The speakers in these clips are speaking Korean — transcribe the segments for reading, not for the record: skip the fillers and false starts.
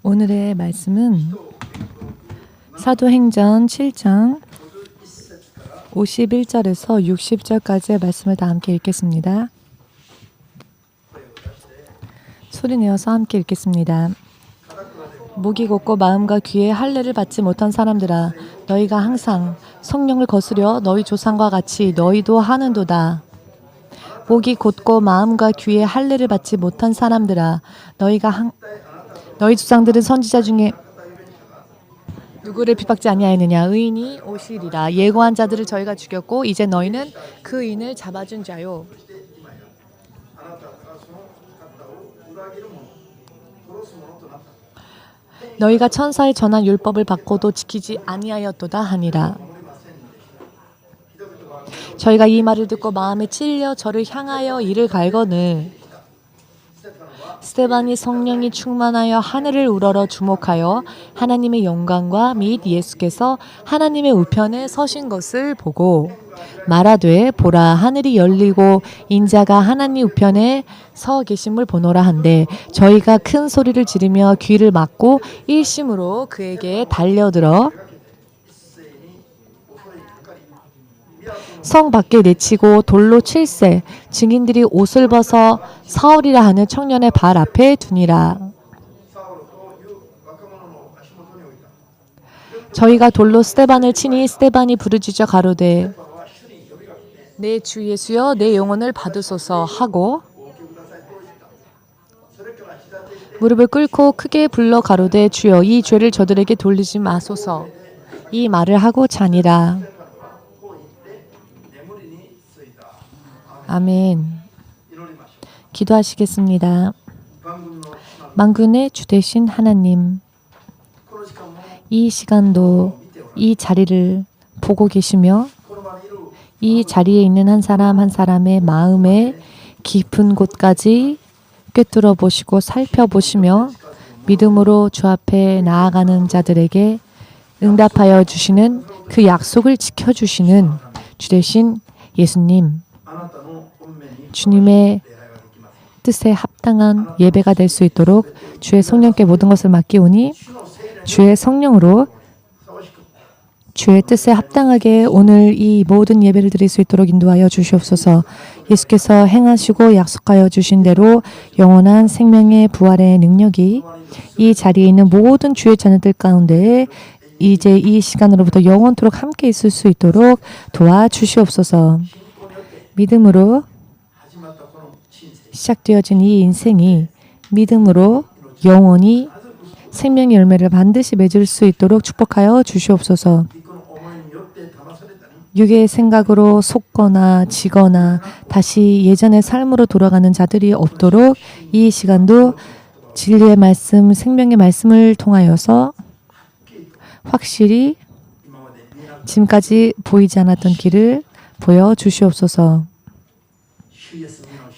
오늘의 말씀은 사도행전 7장 51절에서 60절까지의 말씀을 다 함께 읽겠습니다. 소리내어서 함께 읽겠습니다. 목이 곧고 마음과 귀에 할례를 받지 못한 사람들아, 너희가 항상 성령을 거스려 너희 조상과 같이 너희도 하는도다. 목이 곧고 마음과 귀에 할례를 받지 못한 사람들아, 너희 조상들은 선지자 중에 누구를 핍박지 아니하였느냐? 의인이 오시리라. 예고한 자들을 저희가 죽였고 이제 너희는 그 의인을 잡아준 자요. 너희가 천사의 전한 율법을 받고도 지키지 아니하였도다 하니라. 저희가 이 말을 듣고 마음에 찔려 저를 향하여 이를 갈거늘 스데반이 성령이 충만하여 하늘을 우러러 주목하여 하나님의 영광과 및 예수께서 하나님의 우편에 서신 것을 보고 말하되 보라 하늘이 열리고 인자가 하나님 우편에 서 계심을 보노라 한데 저희가 큰 소리를 지르며 귀를 막고 일심으로 그에게 달려들어 성 밖에 내치고 돌로 칠세 증인들이 옷을 벗어 사울이라 하는 청년의 발 앞에 두니라. 저희가 돌로 스데반을 치니 스데반이 부르짖어 가로되 내 주 예수여 내 영혼을 받으소서 하고 무릎을 꿇고 크게 불러 가로되 주여 이 죄를 저들에게 돌리지 마소서. 이 말을 하고 자니라. 아멘. 기도하시겠습니다. 만군의 주 되신 하나님, 이 시간도 이 자리를 보고 계시며 이 자리에 있는 한 사람 한 사람의 마음의 깊은 곳까지 꿰뚫어 보시고 살펴보시며 믿음으로 주 앞에 나아가는 자들에게 응답하여 주시는 그 약속을 지켜주시는 주 되신 예수님, 주님의 뜻에 합당한 예배가 될 수 있도록 주의 성령께 모든 것을 맡기오니 주의 성령으로 주의 뜻에 합당하게 오늘 이 모든 예배를 드릴 수 있도록 인도하여 주시옵소서. 예수께서 행하시고 약속하여 주신 대로 영원한 생명의 부활의 능력이 이 자리에 있는 모든 주의 자녀들 가운데 이제 이 시간으로부터 영원토록 함께 있을 수 있도록 도와주시옵소서. 믿음으로 시작되어진 이 인생이 믿음으로 영원히 생명의 열매를 반드시 맺을 수 있도록 축복하여 주시옵소서. 육의 생각으로 속거나 지거나 다시 예전의 삶으로 돌아가는 자들이 없도록 이 시간도 진리의 말씀, 생명의 말씀을 통하여서 확실히 지금까지 보이지 않았던 길을 보여주시옵소서.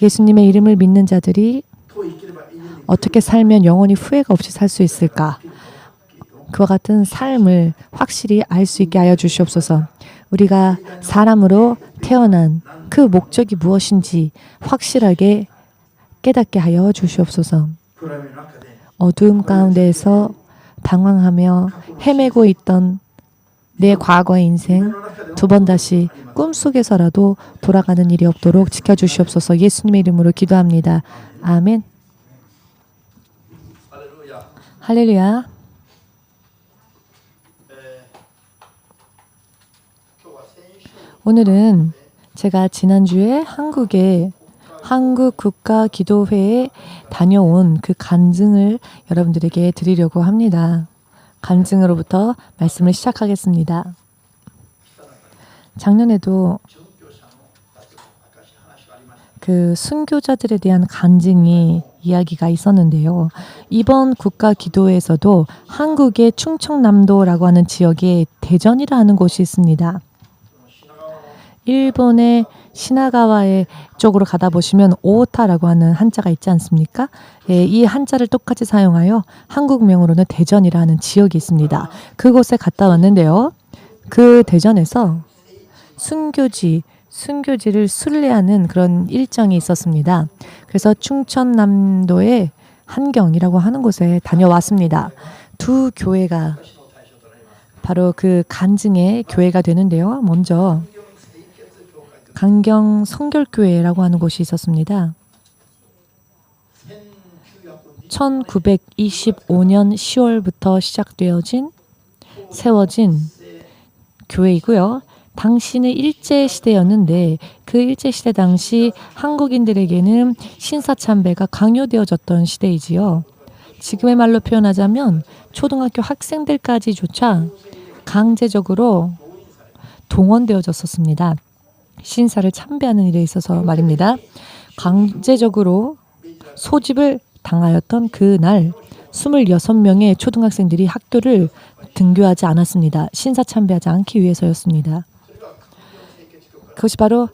예수님의 이름을 믿는 자들이 어떻게 살면 영원히 후회가 없이 살 수 있을까? 그와 같은 삶을 확실히 알 수 있게 하여 주시옵소서. 우리가 사람으로 태어난 그 목적이 무엇인지 확실하게 깨닫게 하여 주시옵소서. 어두움 가운데에서 방황하며 헤매고 있던 내 과거의 인생 두 번 다시 꿈속에서라도 돌아가는 일이 없도록 지켜주시옵소서. 예수님의 이름으로 기도합니다. 아멘. 할렐루야. 오늘은 제가 지난주에 한국 국가기도회에 다녀온 그 간증을 여러분들에게 드리려고 합니다. 간증으로부터 말씀을 시작하겠습니다. 작년에도 그 순교자들에 대한 간증이 이야기가 있었는데요. 이번 국가기도회에서도 한국의 충청남도라고 하는 지역에 대전이라 하는 곳이 있습니다. 일본의 시나가와의 쪽으로 가다 보시면 오타라고 하는 한자가 있지 않습니까? 예, 이 한자를 똑같이 사용하여 한국명으로는 대전이라는 지역이 있습니다. 그곳에 갔다 왔는데요. 그 대전에서 순교지를 순례하는 그런 일정이 있었습니다. 그래서 충청남도의 한경이라고 하는 곳에 다녀왔습니다. 두 교회가 바로 그 간증의 교회가 되는데요. 먼저 강경 성결교회라고 하는 곳이 있었습니다. 1925년 10월부터 세워진 교회이고요. 당시는 일제시대였는데 그 일제시대 당시 한국인들에게는 신사참배가 강요되어졌던 시대이지요. 지금의 말로 표현하자면 초등학교 학생들까지조차 강제적으로 동원되어졌었습니다. 신사를 참배하는 일에 있어서 말입니다. 강제적으로 소집을 당하였던 그날 26명의 초등학생들이 학교를 등교하지 않았습니다. 신사 참배하지 않기 위해서였습니다. 그것이 바로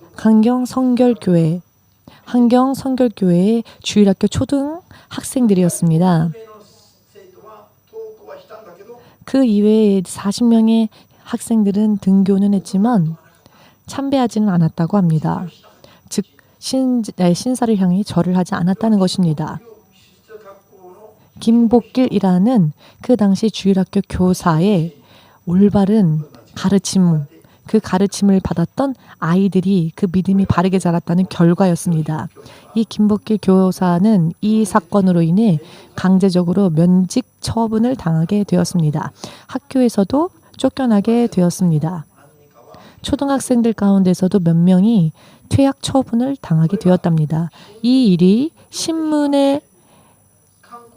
한경성결교회의 주일학교 초등학생들이었습니다. 그 이외에 40명의 학생들은 등교는 했지만 참배하지는 않았다고 합니다. 즉 신사를 향해 절을 하지 않았다는 것입니다. 김복길이라는 그 당시 주일학교 교사의 올바른 가르침, 그 가르침을 받았던 아이들이 그 믿음이 바르게 자랐다는 결과였습니다. 이 김복길 교사는 이 사건으로 인해 강제적으로 면직 처분을 당하게 되었습니다. 학교에서도 쫓겨나게 되었습니다. 초등학생들 가운데서도 몇 명이 퇴학 처분을 당하게 되었답니다. 이 일이 신문에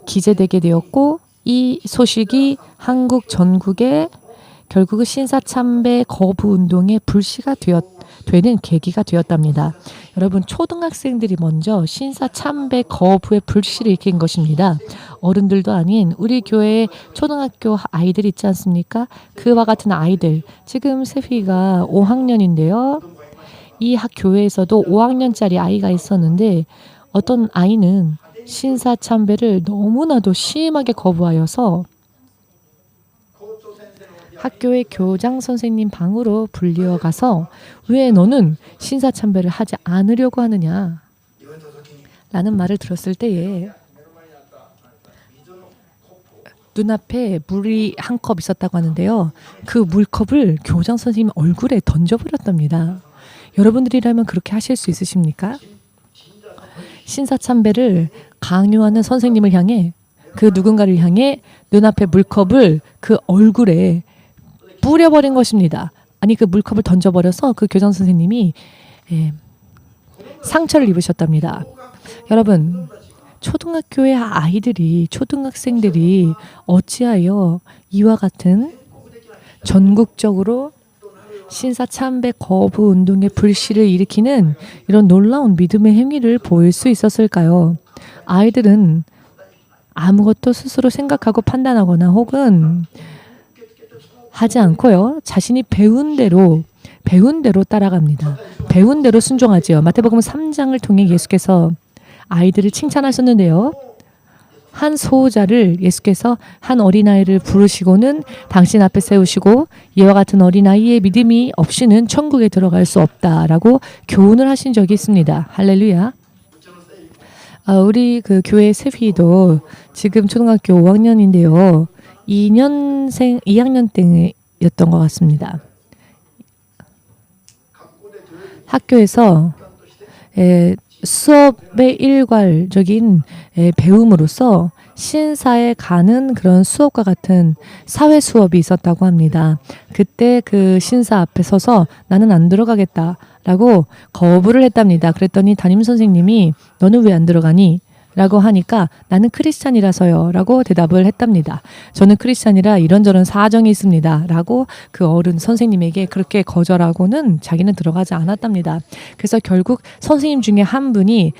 기재되게 되었고 이 소식이 한국 전국에 결국은 신사참배 거부 운동의 불씨가 되는 계기가 되었답니다. 여러분, 초등학생들이 먼저 신사참배 거부의 불씨를 일으킨 것입니다. 어른들도 아닌 우리 교회의 초등학교 아이들 있지 않습니까? 그와 같은 아이들, 지금 세휘가 5학년인데요. 이 교회에서도 5학년짜리 아이가 있었는데 어떤 아이는 신사참배를 너무나도 심하게 거부하여서 학교의 교장 선생님 방으로 불리어 가서 왜 너는 신사참배를 하지 않으려고 하느냐 라는 말을 들었을 때에 눈앞에 물이 한 컵 있었다고 하는데요. 그 물컵을 교장 선생님 얼굴에 던져버렸답니다. 여러분들이라면 그렇게 하실 수 있으십니까? 신사참배를 강요하는 선생님을 향해 그 누군가를 향해 눈앞에 물컵을 그 얼굴에 뿌려버린 것입니다. 아니 그 물컵을 던져버려서 그 교장 선생님이 상처를 입으셨답니다. 여러분, 초등학교의 아이들이 초등학생들이 어찌하여 이와 같은 전국적으로 신사참배 거부 운동의 불씨를 일으키는 이런 놀라운 믿음의 행위를 보일 수 있었을까요? 아이들은 아무것도 스스로 생각하고 판단하거나 혹은 하지 않고요. 자신이 배운 대로 따라갑니다. 배운 대로 순종하지요. 마태복음 3장을 통해 예수께서 아이들을 칭찬하셨는데요. 한 소호자를 예수께서 한 어린아이를 부르시고는 당신 앞에 세우시고 이와 같은 어린아이의 믿음이 없이는 천국에 들어갈 수 없다라고 교훈을 하신 적이 있습니다. 할렐루야. 우리 그 교회 세휘도 지금 초등학교 5학년인데요. 2학년 때였던 것 같습니다. 학교에서 수업의 일괄적인 배움으로써 신사에 가는 그런 수업과 같은 사회 수업이 있었다고 합니다. 그때 그 신사 앞에 서서 나는 안 들어가겠다라고 거부를 했답니다. 그랬더니 담임 선생님이 너는 왜 안 들어가니? 라고 하니까 나는 크리스찬이라서요 라고 대답을 했답니다. 저는 크리스찬이라 이런저런 사정이 있습니다 라고 그 어른 선생님에게 그렇게 거절하고는 자기는 들어가지 않았답니다. 그래서 결국 선생님 중에 한 분이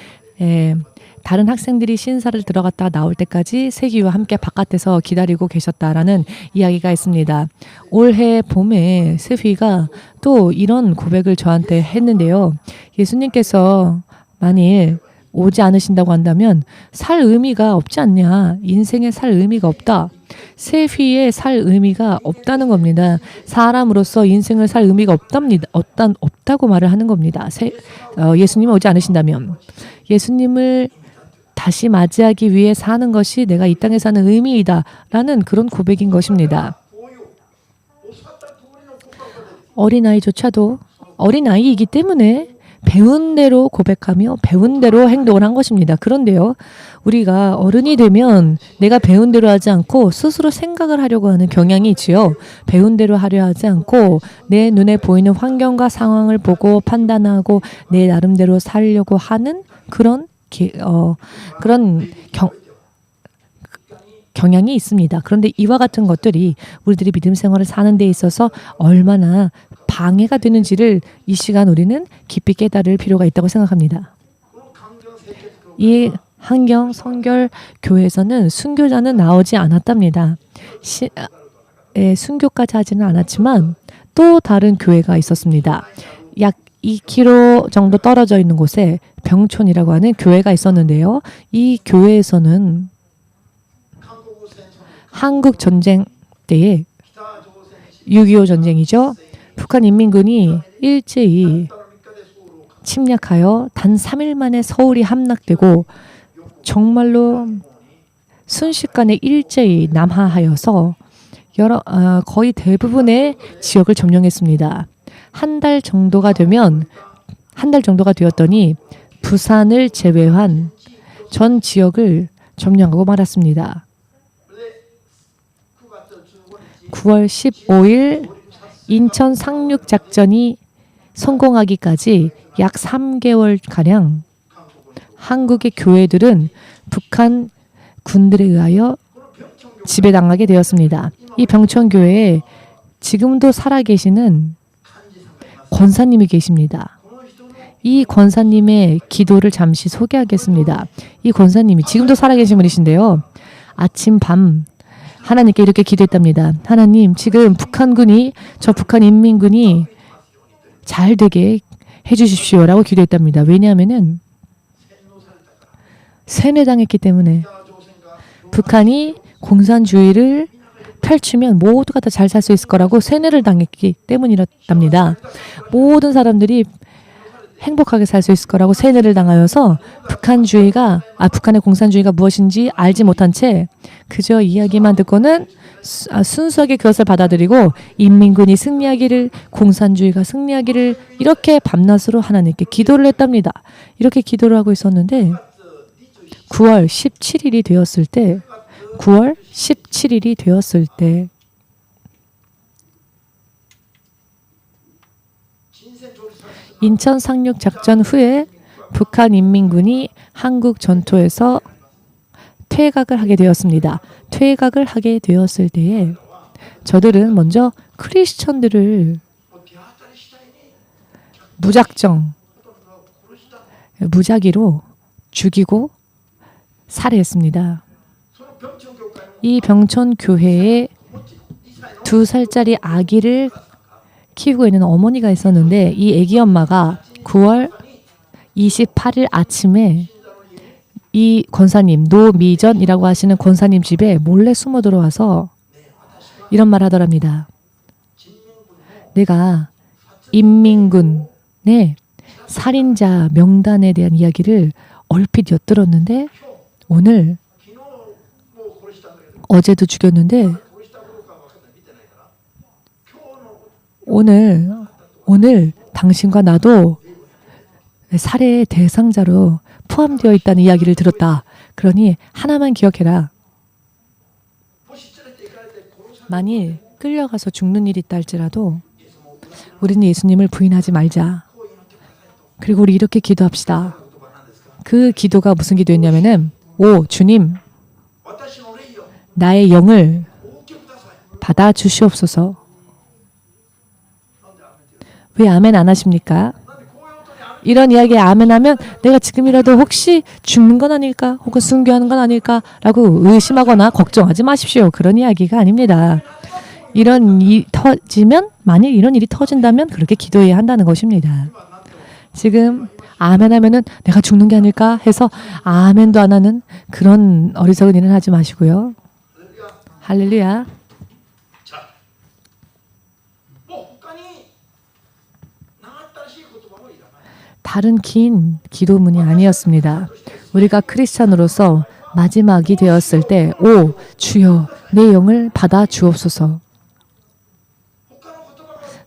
다른 학생들이 신사를 들어갔다가 나올 때까지 세기와 함께 바깥에서 기다리고 계셨다라는 이야기가 있습니다. 올해 봄에 세휘가 또 이런 고백을 저한테 했는데요. 예수님께서 만일 오지 않으신다고 한다면 살 의미가 없지 않냐. 인생에 살 의미가 없다. 세휘에 살 의미가 없다는 겁니다. 사람으로서 인생을 살 의미가 없다고 말을 하는 겁니다. 예수님이 오지 않으신다면 예수님을 다시 맞이하기 위해 사는 것이 내가 이 땅에 사는 의미이다 라는 그런 고백인 것입니다. 어린아이조차도 어린아이이기 때문에 배운 대로 고백하며 배운 대로 행동을 한 것입니다. 그런데요, 우리가 어른이 되면 내가 배운 대로 하지 않고 스스로 생각을 하려고 하는 경향이 있지요. 배운 대로 하려 하지 않고 내 눈에 보이는 환경과 상황을 보고 판단하고 내 나름대로 살려고 하는 그런 경향이 있습니다. 그런데 이와 같은 것들이 우리들이 믿음 생활을 사는 데 있어서 얼마나 방해가 되는지를 이 시간 우리는 깊이 깨달을 필요가 있다고 생각합니다. 이 한경 성결 교회에서는 순교자는 나오지 않았답니다. 순교까지 하지는 않았지만 또 다른 교회가 있었습니다. 약 2km 정도 떨어져 있는 곳에 병촌이라고 하는 교회가 있었는데요. 이 교회에서는 한국 전쟁 때에 6.25 전쟁이죠. 북한 인민군이 일제히 침략하여 단 3일 만에 서울이 함락되고 정말로 순식간에 일제히 남하하여서 거의 대부분의 지역을 점령했습니다. 한 달 정도가 되었더니 부산을 제외한 전 지역을 점령하고 말았습니다. 9월 15일 인천 상륙 작전이 성공하기까지 약 3개월가량 한국의 교회들은 북한 군들에 의하여 지배당하게 되었습니다. 이 병천교회에 지금도 살아계시는 권사님이 계십니다. 이 권사님의 기도를 잠시 소개하겠습니다. 이 권사님이 지금도 살아계신 분이신데요. 아침 밤 하나님께 이렇게 기도했답니다. 하나님, 지금 북한 인민군이 잘 되게 해주십시오라고 기도했답니다. 왜냐하면은 세뇌당했기 때문에 북한이 공산주의를 펼치면 모두가 다 잘 살 수 있을 거라고 세뇌를 당했기 때문이랍니다. 모든 사람들이 행복하게 살 수 있을 거라고 세뇌를 당하여서 북한의 공산주의가 무엇인지 알지 못한 채 그저 이야기만 듣고는 순수하게 그것을 받아들이고 인민군이 승리하기를, 공산주의가 승리하기를 이렇게 밤낮으로 하나님께 기도를 했답니다. 이렇게 기도를 하고 있었는데 9월 17일이 되었을 때 인천 상륙 작전 후에 북한 인민군이 한국 전토에서 퇴각을 하게 되었습니다. 퇴각을 하게 되었을 때에 저들은 먼저 크리스천들을 무작위로 죽이고 살해했습니다. 이 병천 교회에 2살짜리 아기를 키우고 있는 어머니가 있었는데 이 아기 엄마가 9월 28일 아침에 이 권사님, 노미전이라고 하시는 권사님 집에 몰래 숨어 들어와서 이런 말 하더랍니다. 내가 인민군의 살인자 명단에 대한 이야기를 얼핏 엿들었는데 어제도 죽였는데 오늘 당신과 나도 살해의 대상자로 포함되어 있다는 이야기를 들었다. 그러니 하나만 기억해라. 만일 끌려가서 죽는 일이 있다 할지라도 우리는 예수님을 부인하지 말자. 그리고 우리 이렇게 기도합시다. 그 기도가 무슨 기도였냐면은 오 주님, 나의 영을 받아 주시옵소서. 왜 아멘 안 하십니까? 이런 이야기에 아멘하면 내가 지금이라도 혹시 죽는 건 아닐까? 혹은 순교하는 건 아닐까? 라고 의심하거나 걱정하지 마십시오. 그런 이야기가 아닙니다. 만일 이런 일이 터진다면 그렇게 기도해야 한다는 것입니다. 지금 아멘 하면은 내가 죽는 게 아닐까 해서 아멘도 안 하는 그런 어리석은 일은 하지 마시고요. 할렐루야. 다른 긴 기도문이 아니었습니다. 우리가 크리스찬으로서 마지막이 되었을 때, 오 주여 내 영을 받아 주옵소서.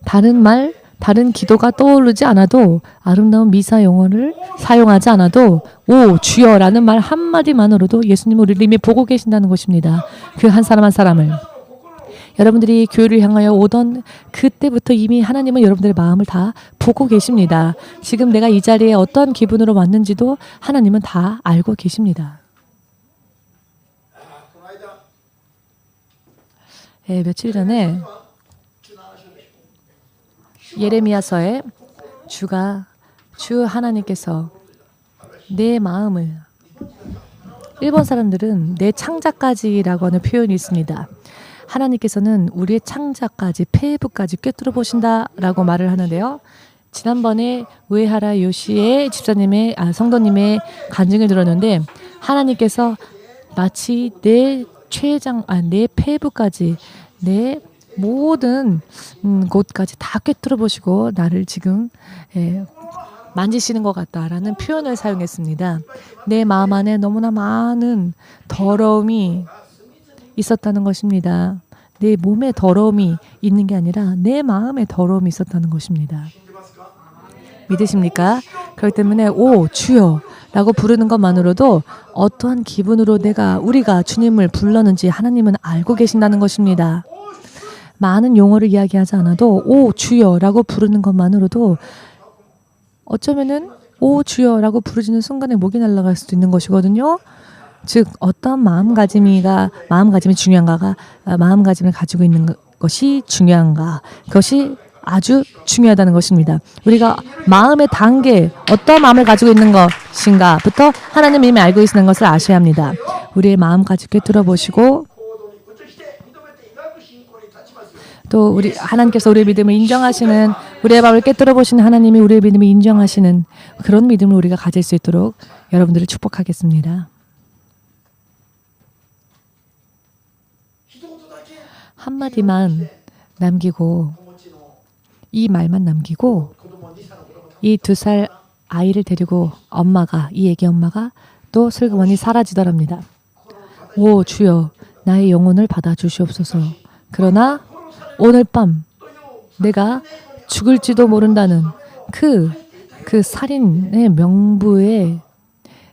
다른 기도가 떠오르지 않아도, 아름다운 미사 용어를 사용하지 않아도 오 주여라는 말 한마디만으로도 예수님은 우리를 이미 보고 계신다는 것입니다. 그 한 사람 한 사람을. 여러분들이 교회를 향하여 오던 그때부터 이미 하나님은 여러분들의 마음을 다 보고 계십니다. 지금 내가 이 자리에 어떤 기분으로 왔는지도 하나님은 다 알고 계십니다. 며칠 전에 예레미야서에 주 하나님께서 내 마음을, 일본 사람들은 내 창자까지라고 하는 표현이 있습니다. 하나님께서는 우리의 창자까지, 폐부까지 꿰뚫어 보신다라고 말을 하는데요. 지난번에 우에하라 요시의 집사님의 성도님의 간증을 들었는데, 하나님께서 마치 내 폐부까지, 내 모든 곳까지 다 꿰뚫어 보시고 나를 지금 만지시는 것 같다라는 표현을 사용했습니다. 내 마음 안에 너무나 많은 더러움이 있었다는 것입니다. 내 몸에 더러움이 있는 게 아니라 내 마음에 더러움이 있었다는 것입니다. 믿으십니까? 그렇기 때문에 오 주여 라고 부르는 것만으로도 어떠한 기분으로 우리가 주님을 불렀는지 하나님은 알고 계신다는 것입니다. 많은 용어를 이야기하지 않아도 오 주여라고 부르는 것만으로도 어쩌면은 오 주여라고 부르짖는 순간에 목이 날아갈 수도 있는 것이거든요. 즉 어떤 마음가짐이 중요한가가, 마음가짐을 가지고 있는 것이 중요한가, 그것이 아주 중요하다는 것입니다. 우리가 마음의 단계, 어떤 마음을 가지고 있는 것인가부터 하나님 이미 알고 계시는 것을 아셔야 합니다. 우리의 마음까지 꿰뚫어 보시고, 또 하나님께서 우리의 믿음을 인정하시는, 우리의 마음을 꿰뚫어 보시는 하나님이 우리의 믿음을 인정하시는 그런 믿음을 우리가 가질 수 있도록 여러분들을 축복하겠습니다. 한마디만 남기고, 이 말만 남기고, 이 2살 아이를 데리고 이 애기 엄마가 또 슬그머니 사라지더랍니다. 오 주여 나의 영혼을 받아 주시옵소서. 그러나 오늘 밤 내가 죽을지도 모른다는 그 살인의 명부에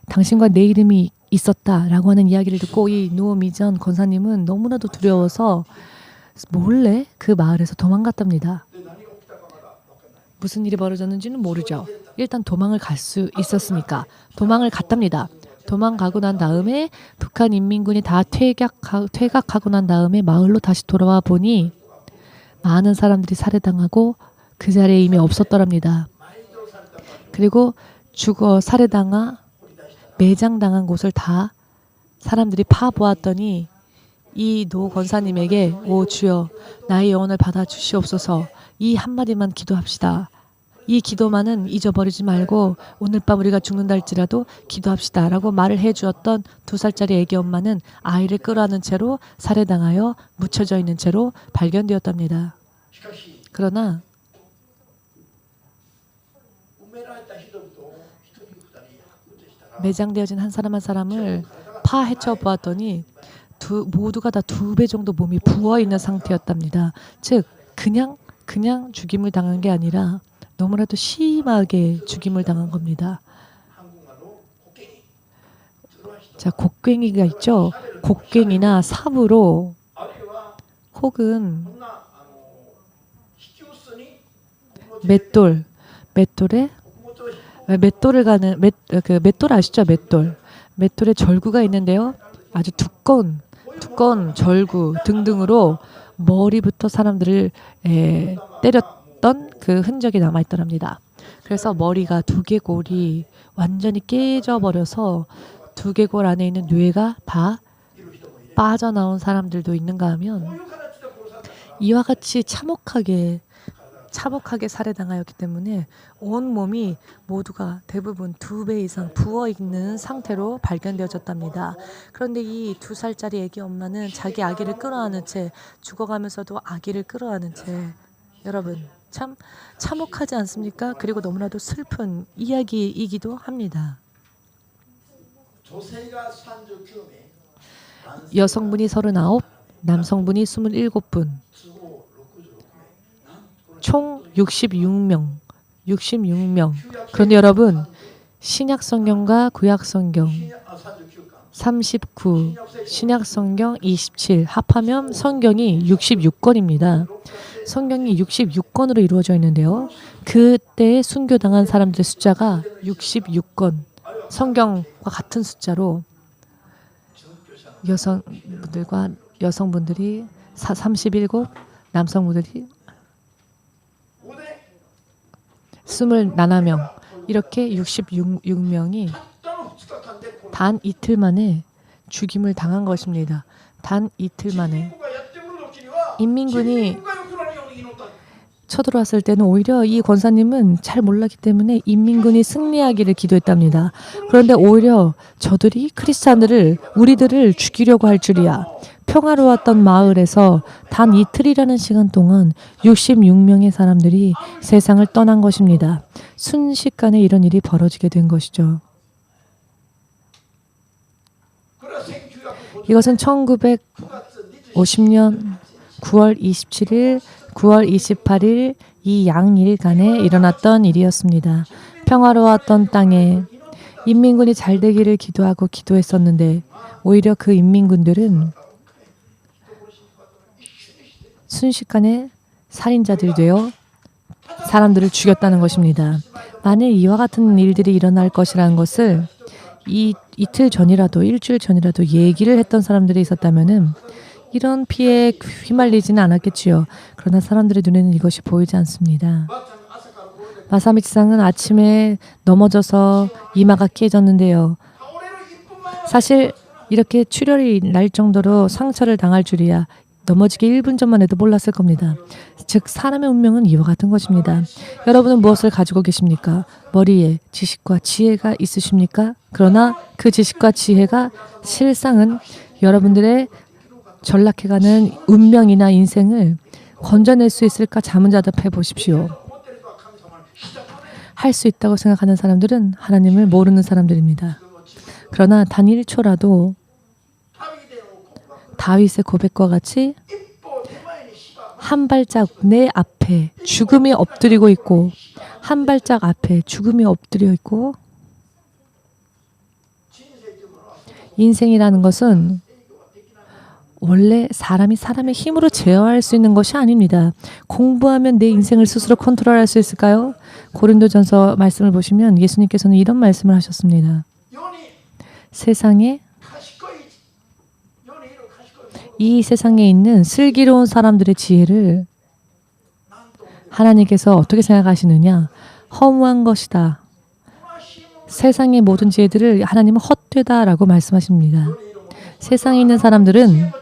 당신과 내 이름이 있었다라고 하는 이야기를 듣고 이 노미전 권사님은 너무나도 두려워서 몰래 그 마을에서 도망갔답니다. 무슨 일이 벌어졌는지는 모르죠. 일단 도망을 갈 수 있었으니까 도망을 갔답니다. 도망가고 난 다음에 북한 인민군이 다 퇴각하고 난 다음에 마을로 다시 돌아와 보니 많은 사람들이 살해당하고 그 자리에 이미 없었더랍니다. 그리고 매장당한 곳을 다 사람들이 파보았더니 이 노 권사님에게 오 주여 나의 영혼을 받아 주시옵소서, 이 한마디만 기도합시다. 이 기도만은 잊어버리지 말고 오늘 밤 우리가 죽는다 할지라도 기도합시다 라고 말을 해주었던 2살짜리 애기 엄마는 아이를 끌어안은 채로 살해당하여 묻혀져 있는 채로 발견되었답니다. 그러나 매장되어진 한 사람 한 사람을 파헤쳐 보았더니 모두가 다 2배 정도 몸이 부어있는 상태였답니다. 즉 그냥 죽임을 당한 게 아니라 너무나도 심하게 죽임을 당한 겁니다. 자, 곡괭이가 있죠. 곡괭이나 삽으로 혹은 맷돌을 아시죠? 맷돌에 절구가 있는데요. 아주 두꺼운 절구 등등으로 머리부터 사람들을 때렸던 그 흔적이 남아있더랍니다. 그래서 머리가 두개골이 완전히 깨져버려서 두개골 안에 있는 뇌가 다 빠져나온 사람들도 있는가 하면 이와 같이 참혹하게 살해당하였기 때문에 온 몸이 모두가 대부분 2배 이상 부어있는 상태로 발견되어졌답니다. 그런데 이 2살짜리 애기 엄마는 자기 아기를 끌어안은 채 죽어가면서도 아기를 끌어안은 채, 여러분 참 참혹하지 않습니까? 그리고 너무나도 슬픈 이야기이기도 합니다. 여성분이 39, 남성분이 27분, 총 66명. 66명. 그런데 여러분, 신약 성경과 구약 성경 39, 신약 성경 27 합하면 성경이 66권입니다. 성경이 66권으로 이루어져 있는데요. 그때 순교당한 사람들의 숫자가 66권. 성경과 같은 숫자로 여성분들이 37, 남성분들이 24명, 이렇게 66명이 단 이틀 만에 죽임을 당한 것입니다. 단 이틀 만에. 인민군이 쳐들어왔을 때는 오히려 이 권사님은 잘 몰랐기 때문에 인민군이 승리하기를 기도했답니다. 그런데 오히려 저들이 크리스찬들을, 우리들을 죽이려고 할 줄이야. 평화로웠던 마을에서 단 이틀이라는 시간 동안 66명의 사람들이 세상을 떠난 것입니다. 순식간에 이런 일이 벌어지게 된 것이죠. 이것은 1950년 9월 27일, 9월 28일 이 양일간에 일어났던 일이었습니다. 평화로웠던 땅에 인민군이 잘 되기를 기도하고 기도했었는데 오히려 그 인민군들은 순식간에 살인자들이 되어 사람들을 죽였다는 것입니다. 만일 이와 같은 일들이 일어날 것이라는 것을 이틀 전이라도 일주일 전이라도 얘기를 했던 사람들이 있었다면은 이런 피해에 휘말리지는 않았겠지요. 그러나 사람들의 눈에는 이것이 보이지 않습니다. 마사미치상은 아침에 넘어져서 이마가 깨졌는데요. 사실 이렇게 출혈이 날 정도로 상처를 당할 줄이야 넘어지기 1분 전만 해도 몰랐을 겁니다. 즉 사람의 운명은 이와 같은 것입니다. 여러분은 무엇을 가지고 계십니까? 머리에 지식과 지혜가 있으십니까? 그러나 그 지식과 지혜가 실상은 여러분들의 전락해가는 운명이나 인생을 건져낼 수 있을까 자문자답해 보십시오. 할 수 있다고 생각하는 사람들은 하나님을 모르는 사람들입니다. 그러나 단 1초라도 다윗의 고백과 같이 한 발짝 내 앞에 죽음이 엎드리고 있고 한 발짝 앞에 죽음이 엎드려 있고 인생이라는 것은 원래 사람이 사람의 힘으로 제어할 수 있는 것이 아닙니다. 공부하면 내 인생을 스스로 컨트롤할 수 있을까요? 고린도전서 말씀을 보시면 예수님께서는 이런 말씀을 하셨습니다. 이 세상에 있는 슬기로운 사람들의 지혜를 하나님께서 어떻게 생각하시느냐? 허무한 것이다. 세상의 모든 지혜들을 하나님은 헛되다라고 말씀하십니다. 세상에 있는 사람들은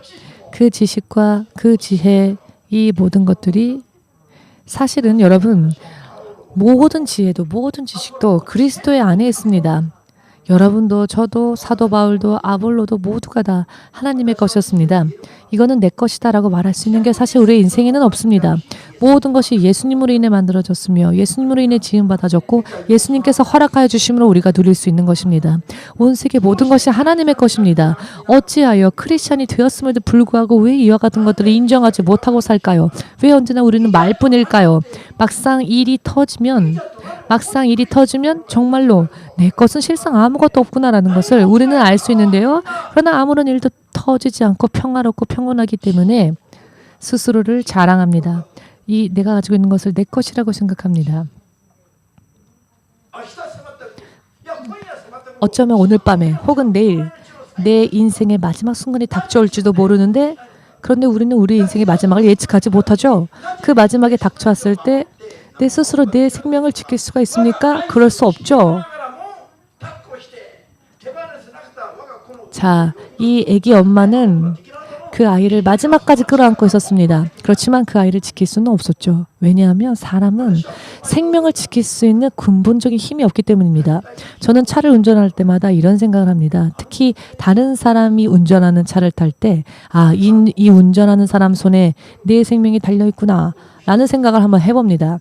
그 지식과 그 지혜, 이 모든 것들이 사실은 여러분 모든 지혜도 모든 지식도 그리스도의 안에 있습니다. 여러분도 저도 사도 바울도 아볼로도 모두가 다 하나님의 것이었습니다. 이거는 내 것이다 라고 말할 수 있는 게 사실 우리의 인생에는 없습니다. 모든 것이 예수님으로 인해 만들어졌으며 예수님으로 인해 지음받아졌고 예수님께서 허락하여 주심으로 우리가 누릴 수 있는 것입니다. 온 세계 모든 것이 하나님의 것입니다. 어찌하여 크리스찬이 되었음에도 불구하고 왜 이와 같은 것들을 인정하지 못하고 살까요? 왜 언제나 우리는 말뿐일까요? 막상 일이 터지면 정말로 내 것은 실상 아무것도 없구나라는 것을 우리는 알 수 있는데요. 그러나 아무런 일도 터지지 않고 평화롭고 평온하기 때문에 스스로를 자랑합니다. 이 내가 가지고 있는 것을 내 것이라고 생각합니다. 어쩌면 오늘 밤에 혹은 내일 내 인생의 마지막 순간이 닥쳐올지도 모르는데 그런데 우리는 우리 인생의 마지막을 예측하지 못하죠. 그 마지막에 닥쳐왔을 때 내 스스로 내 생명을 지킬 수가 있습니까? 그럴 수 없죠. 자, 이 아기 엄마는 그 아이를 마지막까지 끌어안고 있었습니다. 그렇지만 그 아이를 지킬 수는 없었죠. 왜냐하면 사람은 생명을 지킬 수 있는 근본적인 힘이 없기 때문입니다. 저는 차를 운전할 때마다 이런 생각을 합니다. 특히 다른 사람이 운전하는 차를 탈 때 이 운전하는 사람 손에 내 생명이 달려있구나 라는 생각을 한번 해봅니다.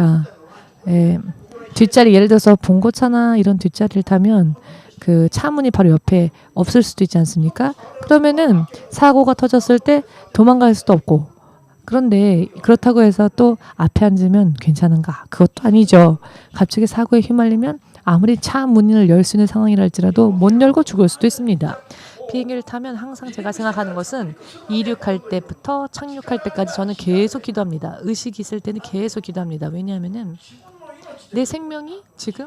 자, 뒷자리 예를 들어서 봉고차나 이런 뒷자리를 타면 그 차문이 바로 옆에 없을 수도 있지 않습니까? 그러면은 사고가 터졌을 때 도망갈 수도 없고, 그런데 그렇다고 해서 또 앞에 앉으면 괜찮은가? 그것도 아니죠. 갑자기 사고에 휘말리면 아무리 차 문을 열 수 있는 상황이라 할지라도 못 열고 죽을 수도 있습니다. 비행기를 타면 항상 제가 생각하는 것은 이륙할 때부터 착륙할 때까지 저는 계속 기도합니다. 의식이 있을 때는 계속 기도합니다. 왜냐하면은 내 생명이 지금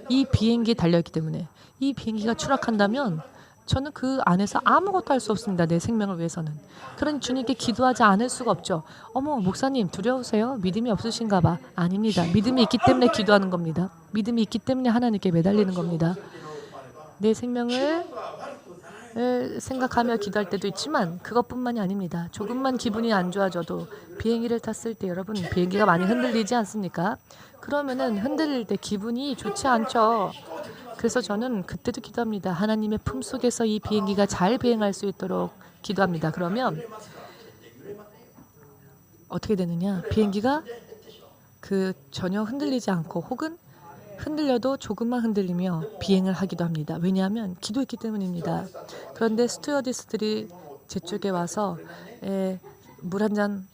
이 비행기에 달려있기 때문에, 이 비행기가 추락한다면 저는 그 안에서 아무것도 할 수 없습니다. 내 생명을 위해서는. 그런 주님께 기도하지 않을 수가 없죠. 어머, 목사님 두려우세요? 믿음이 없으신가 봐. 아닙니다. 믿음이 있기 때문에 기도하는 겁니다. 믿음이 있기 때문에 하나님께 매달리는 겁니다. 내 생명을 생각하며 기도할 때도 있지만 그것뿐만이 아닙니다. 조금만 기분이 안 좋아져도, 비행기를 탔을 때 여러분 비행기가 많이 흔들리지 않습니까? 그러면은 흔들릴 때 기분이 좋지 않죠. 그래서 저는 그때도 기도합니다. 하나님의 품속에서 이 비행기가 잘 비행할 수 있도록 기도합니다. 그러면 어떻게 되느냐? 비행기가 전혀 흔들리지 않고, 혹은 흔들려도 조금만 흔들리며 비행을 하기도 합니다. 왜냐하면 기도했기 때문입니다. 그런데 스튜어디스들이 제 쪽에 와서 물 한 잔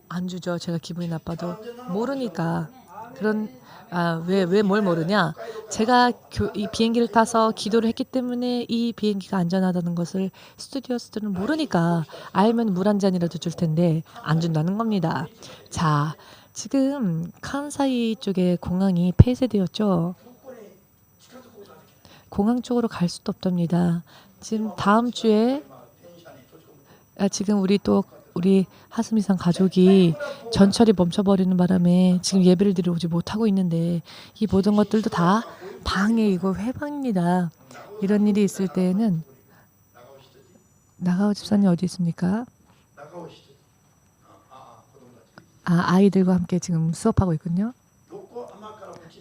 안 주죠. 제가 기분이 나빠도. 모르니까. 왜 뭘 모르냐? 제가 이 비행기를 타서 기도를 했기 때문에 이 비행기가 안전하다는 것을 스튜디오스들은 모르니까, 알면 물 한 잔이라도 줄 텐데 안 준다는 겁니다. 자, 지금 칸사이 쪽에 공항이 폐쇄되었죠. 공항 쪽으로 갈 수도 없답니다. 지금 다음 주에 지금 우리 하스미상 가족이 전철이 멈춰버리는 바람에 지금 예배를 드리러 오지 못하고 있는데, 이 모든 것들도 다 방해이고 회방입니다. 이런 일이 있을 때에는 나가오 집사님 어디 있습니까? 아이들과 함께 지금 수업하고 있군요.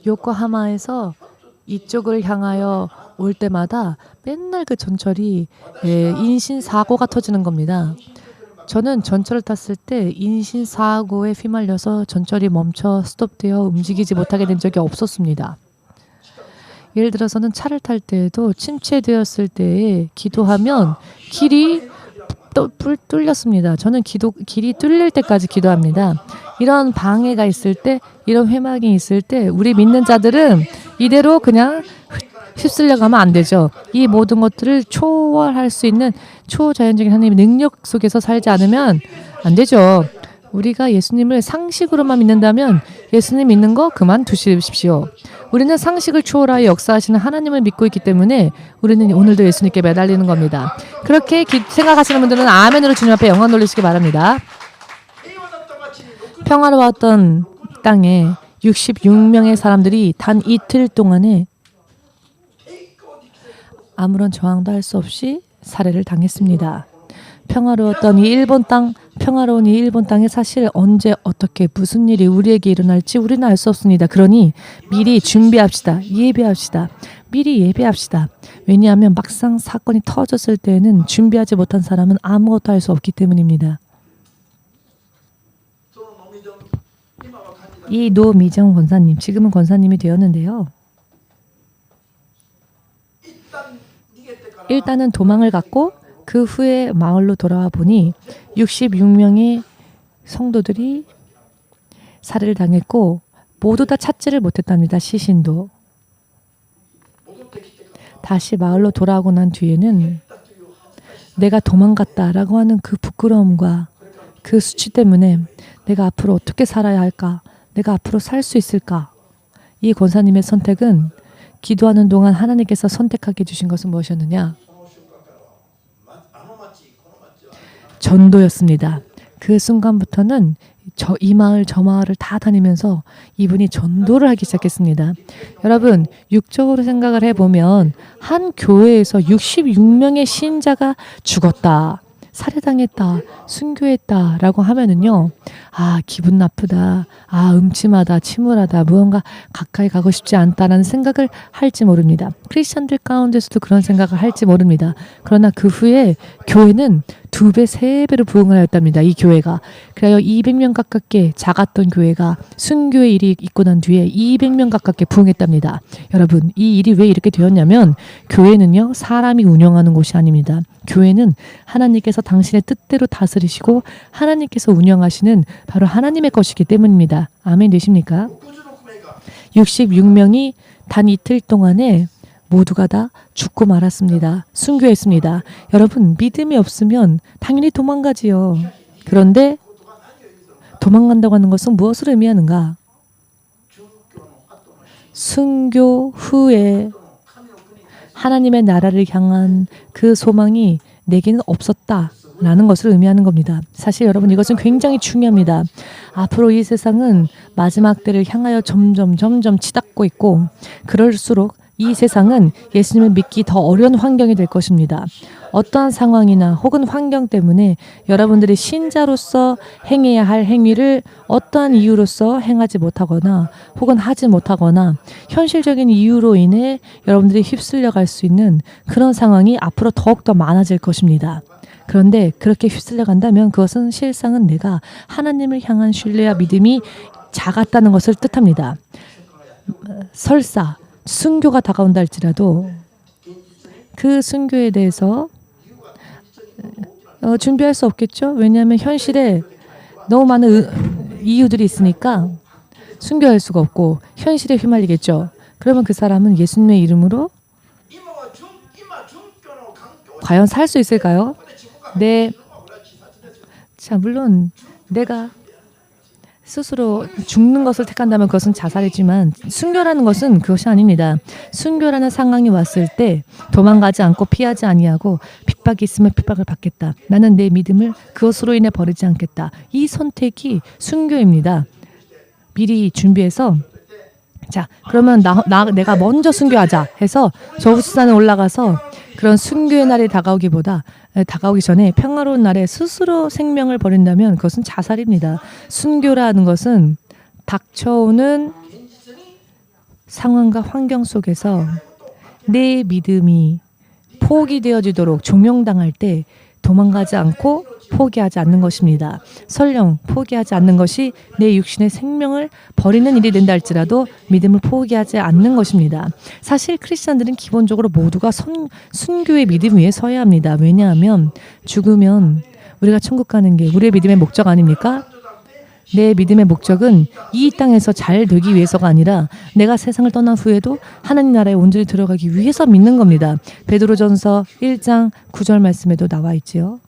요코하마에서 이쪽을 향하여 올 때마다 맨날 그 전철이 인신 사고가 터지는 겁니다. 저는 전철을 탔을 때 인신 사고에 휘말려서 전철이 멈춰 스톱되어 움직이지 못하게 된 적이 없었습니다. 예를 들어서는 차를 탈 때에도 침체되었을 때에 기도하면 길이 뚫렸습니다. 저는 길이 뚫릴 때까지 기도합니다. 이런 방해가 있을 때, 이런 회막이 있을 때 우리 믿는 자들은 이대로 그냥 휩쓸려 가면 안 되죠. 이 모든 것들을 초월할 수 있는 초자연적인 하나님의 능력 속에서 살지 않으면 안 되죠. 우리가 예수님을 상식으로만 믿는다면 예수님 믿는 거 그만두십시오. 우리는 상식을 초월하여 역사하시는 하나님을 믿고 있기 때문에 우리는 오늘도 예수님께 매달리는 겁니다. 그렇게 생각하시는 분들은 아멘으로 주님 앞에 영광 돌리시기 바랍니다. 평화로웠던 땅에 66명의 사람들이 단 이틀 동안에 아무런 저항도 할 수 없이 살해를 당했습니다. 평화로운 이 일본 땅에 사실 언제 어떻게 무슨 일이 우리에게 일어날지 우리는 알 수 없습니다. 그러니 미리 준비합시다. 미리 예배합시다. 왜냐하면 막상 사건이 터졌을 때는 준비하지 못한 사람은 아무것도 할 수 없기 때문입니다. 이 노미정 권사님, 지금은 권사님이 되었는데요. 일단은 도망을 갔고 그 후에 마을로 돌아와 보니 66명의 성도들이 살해를 당했고 모두 다 찾지를 못했답니다. 시신도. 다시 마을로 돌아오고 난 뒤에는 내가 도망갔다라고 하는 그 부끄러움과 그 수치 때문에 내가 앞으로 어떻게 살아야 할까? 내가 앞으로 살 수 있을까? 이 권사님의 선택은 기도하는 동안 하나님께서 선택하게 해주신 것은 무엇이었느냐? 전도였습니다. 그 순간부터는 이 마을 저 마을을 다 다니면서 이분이 전도를 하기 시작했습니다. 여러분, 육적으로 생각을 해보면 한 교회에서 66명의 신자가 죽었다, 살해당했다, 순교했다라고 하면은요, 기분 나쁘다, 음침하다, 침울하다, 무언가 가까이 가고 싶지 않다라는 생각을 할지 모릅니다. 크리스천들 가운데서도 그런 생각을 할지 모릅니다. 그러나 그 후에 교회는 2배, 3배로 부흥하였답니다. 이 교회가. 그래요 200명 가깝게 작았던 교회가 순교의 일이 있고 난 뒤에 200명 가깝게 부흥했답니다. 여러분 이 일이 왜 이렇게 되었냐면 교회는요 사람이 운영하는 곳이 아닙니다. 교회는 하나님께서 당신의 뜻대로 다스리시고 하나님께서 운영하시는 바로 하나님의 것이기 때문입니다. 아멘 되십니까? 66명이 단 이틀 동안에 모두가 다 죽고 말았습니다. 순교했습니다. 여러분 믿음이 없으면 당연히 도망가지요. 그런데 도망간다고 하는 것은 무엇을 의미하는가? 순교 후에 하나님의 나라를 향한 그 소망이 내게는 없었다라는 것을 의미하는 겁니다. 사실 여러분 이것은 굉장히 중요합니다. 앞으로 이 세상은 마지막 때를 향하여 점점 치닫고 있고 그럴수록 이 세상은 예수님을 믿기 더 어려운 환경이 될 것입니다. 어떠한 상황이나 혹은 환경 때문에 여러분들이 신자로서 행해야 할 행위를 어떠한 이유로서 행하지 못하거나 혹은 하지 못하거나 현실적인 이유로 인해 여러분들이 휩쓸려 갈 수 있는 그런 상황이 앞으로 더욱더 많아질 것입니다. 그런데 그렇게 휩쓸려 간다면 그것은 실상은 내가 하나님을 향한 신뢰와 믿음이 작았다는 것을 뜻합니다. 설사 순교가 다가온다 할지라도 그 순교에 대해서 준비할 수 없겠죠. 왜냐하면 현실에 너무 많은 이유들이 있으니까 순교할 수가 없고 현실에 휘말리겠죠. 그러면 그 사람은 예수님의 이름으로 과연 살 수 있을까요? 네. 자, 물론 내가 스스로 죽는 것을 택한다면 그것은 자살이지만 순교라는 것은 그것이 아닙니다. 순교라는 상황이 왔을 때 도망가지 않고 피하지 아니하고 핍박이 있으면 핍박을 받겠다. 나는 내 믿음을 그것으로 인해 버리지 않겠다. 이 선택이 순교입니다. 미리 준비해서 자 그러면 내가 먼저 순교하자 해서 저부지산에 올라가서 그런 순교의 날이 다가오기 전에 평화로운 날에 스스로 생명을 버린다면 그것은 자살입니다. 순교라는 것은 닥쳐오는 상황과 환경 속에서 내 믿음이 포기되어지도록 종용당할 때 도망가지 않고 포기하지 않는 것입니다. 설령 포기하지 않는 것이 내 육신의 생명을 버리는 일이 된다 할지라도 믿음을 포기하지 않는 것입니다. 사실 크리스찬들은 기본적으로 모두가 순교의 믿음 위에 서야 합니다. 왜냐하면 죽으면 우리가 천국 가는 게 우리의 믿음의 목적 아닙니까? 내 믿음의 목적은 이 땅에서 잘 되기 위해서가 아니라 내가 세상을 떠난 후에도 하나님 나라에 온전히 들어가기 위해서 믿는 겁니다. 베드로전서 1장 9절 말씀에도 나와 있지요.